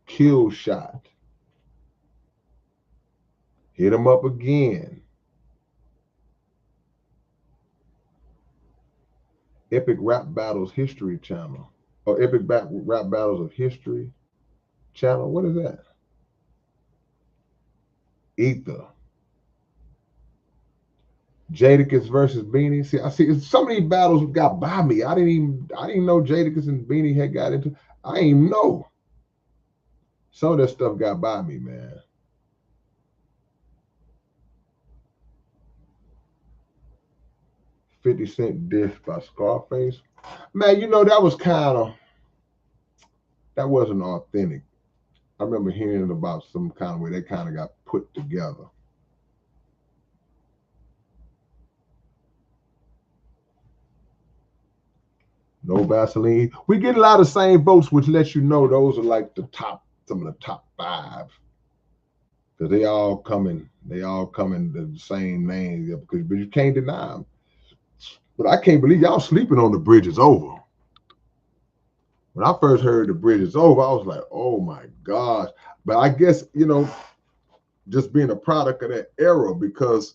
Kill shot. Hit them up again. Epic Rap Battles History Channel. Oh, Epic Rap Battles of History Channel. What is that? Ether. Jadakiss versus Beanie. See, I see some of these battles got by me. I didn't know Jadakiss and Beanie had got into. I didn't even know. Some of that stuff got by me, man. 50 Cent dish by Scarface. Man, you know that wasn't authentic. I remember hearing about some kind of way they kind of got put together. No Vaseline. We get a lot of same votes, which lets you know those are like some of the top 5. Because they all coming the same names. But you can't deny them. But I can't believe y'all sleeping on The Bridge Is Over. When I first heard The Bridge Is Over, I was like, oh my gosh. But I guess, just being a product of that era, because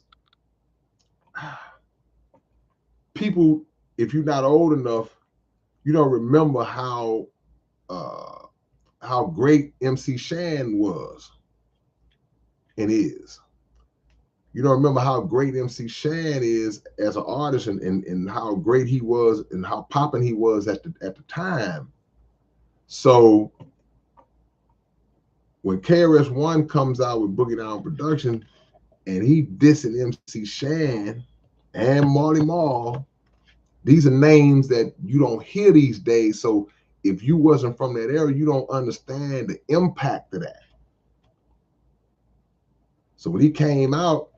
people, if you're not old enough, you don't remember how great MC Shan was and is. You don't remember how great MC Shan is as an artist and how great he was and how popping he was at the time. So when KRS-One comes out with Boogie Down Production and he dissing MC Shan and Marley Marl, these are names that you don't hear these days. So if you wasn't from that era, you don't understand the impact of that. So when he came out,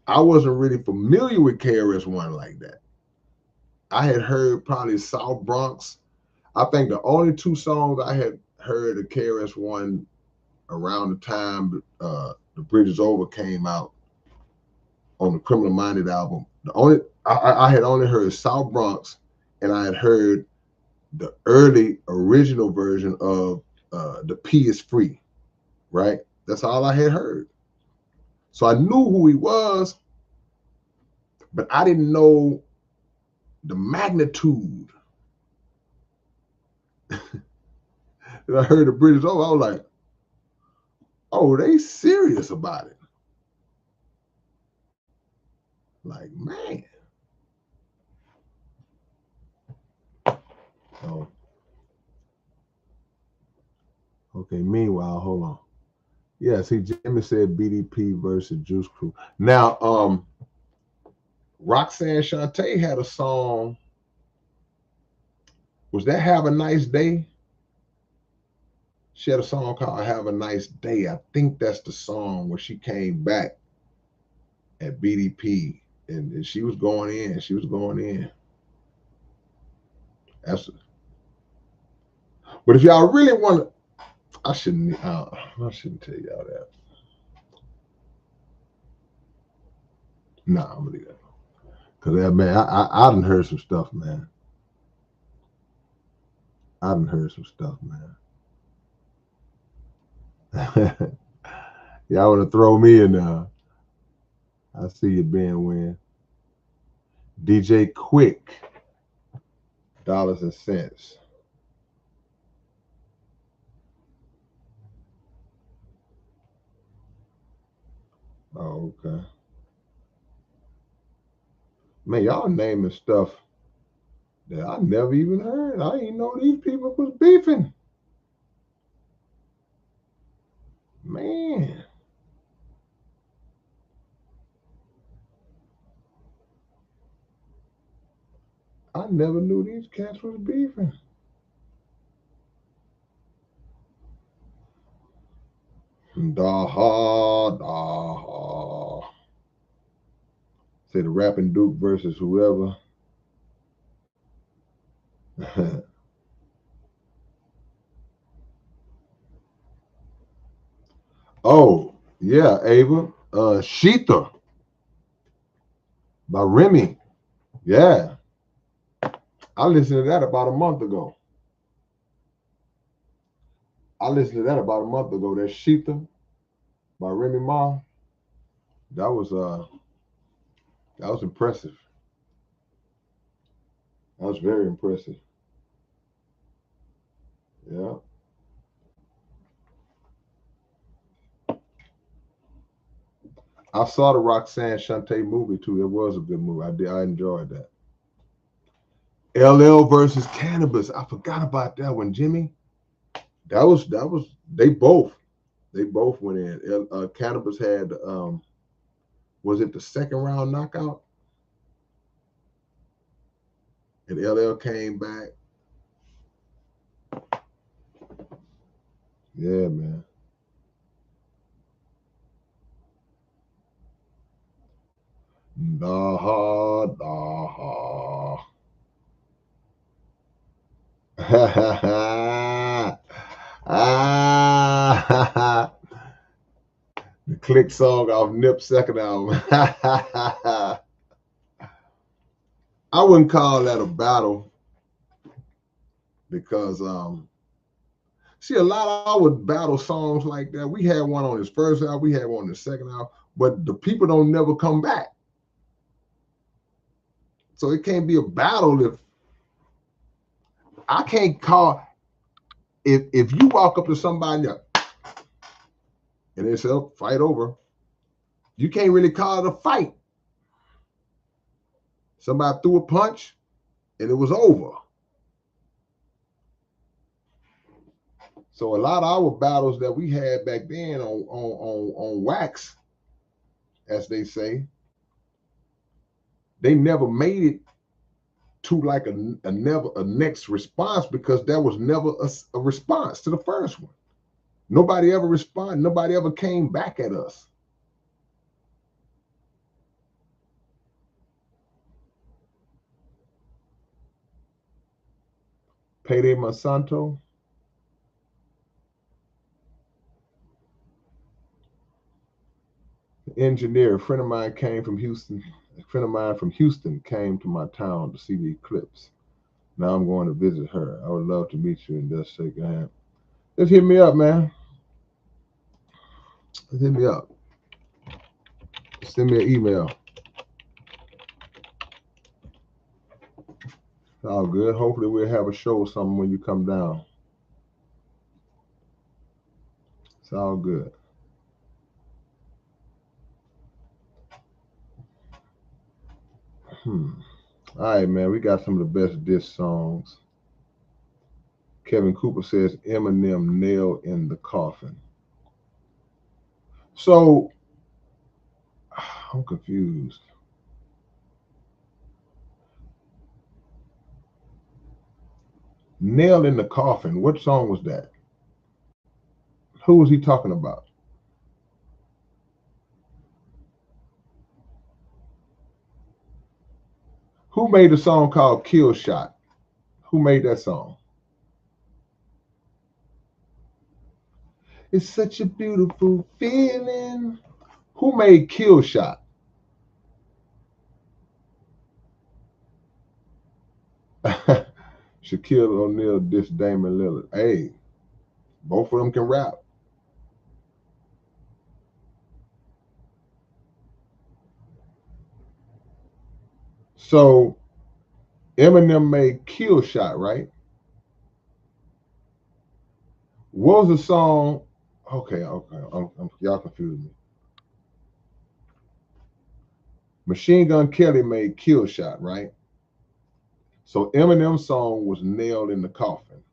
I wasn't really familiar with KRS-One like that. I had heard probably South Bronx. I think the only 2 songs I had heard of KRS-One around the time The Bridge Is Over came out on the Criminal Minded album. I had only heard South Bronx, and I had heard the early original version of The P Is Free, right? That's all I had heard. So I knew who he was, but I didn't know the magnitude. And I heard The Bridge Is Over, I was like, oh, they serious about it. Like, man. Oh. Okay, meanwhile, hold on. Yeah, see, Jimmy said BDP versus Juice Crew. Now, Roxanne Shante had a song. Was that Have a Nice Day? She had a song called Have a Nice Day. I think that's the song when she came back at BDP. And she was going in. She was going in. But if y'all really want to, I shouldn't tell y'all that. Nah, I'm gonna leave that. Cause man, I done heard some stuff, man. I done heard some stuff, man. Y'all want to throw me in there? I see you, Ben Win. DJ Quick, dollars and cents. Oh, okay. Man, y'all naming stuff that I never even heard. I didn't know these people was beefing. Man. I never knew these cats was beefing. Daha. Say the rapping Duke versus whoever. Oh, yeah, Ava. Sheetha by Remy. Yeah. I listened to that about a month ago. That Sheetha by Remy Ma. That was that was impressive. That was very impressive. Yeah. I saw the Roxanne Shante movie too. It was a good movie. I enjoyed that. LL versus Cannabis. I forgot about that one, Jimmy. That was they both went in. Cannabis had was it the second round knockout? And LL came back. Yeah, man. Nah, nah. Ah, the click song off Nip's second album. I wouldn't call that a battle because see a lot of our battle songs like that. We had one on his first album, we had one on the second album, but the people don't never come back. So it can't be a battle if I can't call if you walk up to somebody and they say, oh, fight over, you can't really call it a fight. Somebody threw a punch and it was over. So a lot of our battles that we had back then on wax, as they say, they never made it to like a never a next response because there was never a response to the first one. Nobody ever responded. Nobody ever came back at us. Payday Monsanto. Engineer, a friend of mine came from Houston. A friend of mine from Houston came to my town to see the eclipse. Now I'm going to visit her. I would love to meet you and just shake your hand. Just hit me up, man. Just hit me up. Send me an email. It's all good. Hopefully we'll have a show or something when you come down. It's all good. All right, man. We got some of the best diss songs. Kevin Cooper says Eminem nailed in the coffin. So I'm confused. Nail in the coffin. What song was that? Who was he talking about? Who made a song called Kill Shot? Who made that song? It's such a beautiful feeling. Who made Kill Shot? Shaquille O'Neal dissed Damon Lillard. Hey, both of them can rap. So Eminem made Kill Shot, right? What was the song? Okay, y'all confused me. Machine Gun Kelly made Kill Shot, right? So Eminem's song was Nailed in the Coffin.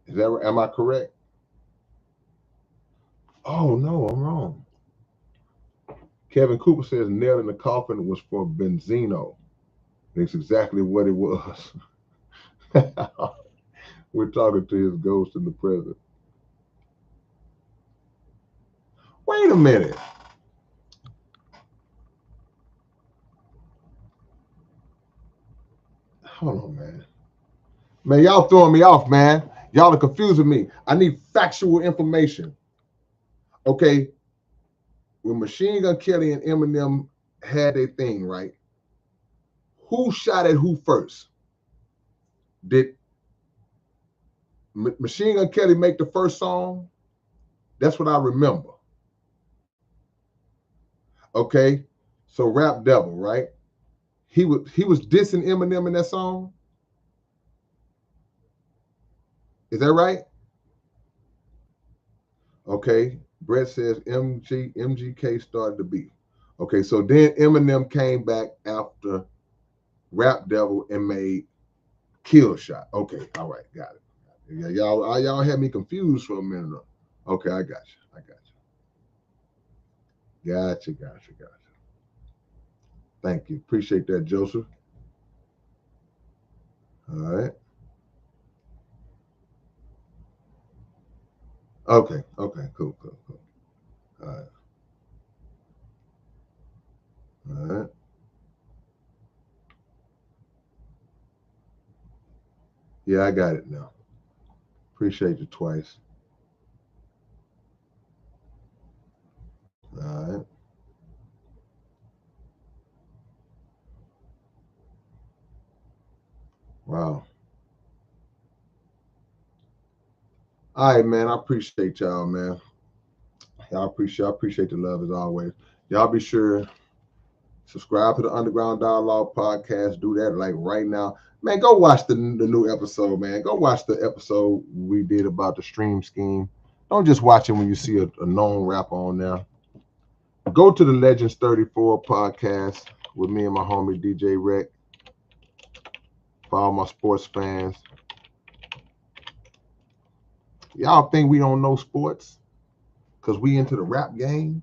Is that am I correct? Oh no, I'm wrong. Kevin Cooper says Nailed in the Coffin was for Benzino. That's exactly what it was. We're talking to his ghost in the present. Wait a minute. Hold on, man. Man, y'all throwing me off, man. Y'all are confusing me. I need factual information. Okay, when Machine Gun Kelly and Eminem had their thing, right? Who shot at who first? Did Machine Gun Kelly make the first song? That's what I remember. Okay, so Rap Devil, right? He was dissing Eminem in that song. Is that right? Okay. Brett says MGK started the beat. Okay, so then Eminem came back after Rap Devil and made Kill Shot. Okay, all right, got it. Yeah, y'all had me confused for a minute. Okay, I got you. I got you. Gotcha. Thank you. Appreciate that, Joseph. All right. Okay. Cool. All right. All right. Yeah, I got it now. Appreciate you twice. All right. Wow. All right, man. I appreciate y'all, man. I appreciate the love as always. Y'all be sure subscribe to the Underground Dialogue podcast. Do that like right now. Man, go watch the new episode, man. Go watch the episode we did about the stream scheme. Don't just watch it when you see a known rapper on there. Go to the Legends 34 podcast with me and my homie DJ Rec. For all my sports fans. Y'all think we don't know sports because we into the rap game?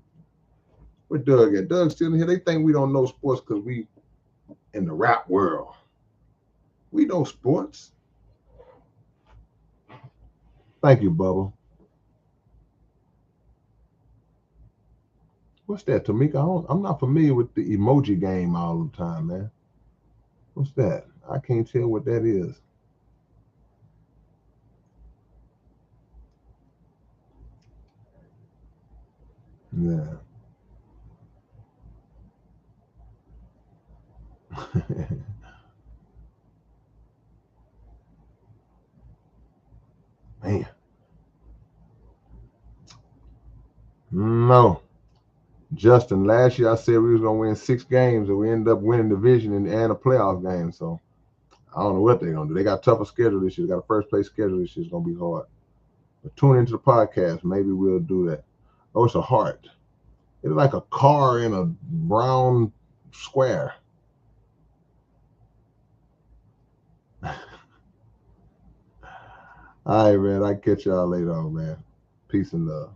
Where Doug at? Doug's still in here. They think we don't know sports because we in the rap world. We know sports. Thank you, Bubba. What's that, Tamika? I'm not familiar with the emoji game all the time, man. What's that? I can't tell what that is. Yeah. Man. No. Justin, last year I said we was gonna win 6 games and we ended up winning the division and a playoff game. So I don't know what they're gonna do. They got a tougher schedule this year. They got a first place schedule this year. It's gonna be hard. But tune into the podcast. Maybe we'll do that. Oh, it's a heart. It's like a car in a brown square. All right, man. I catch y'all later on, man. Peace and love.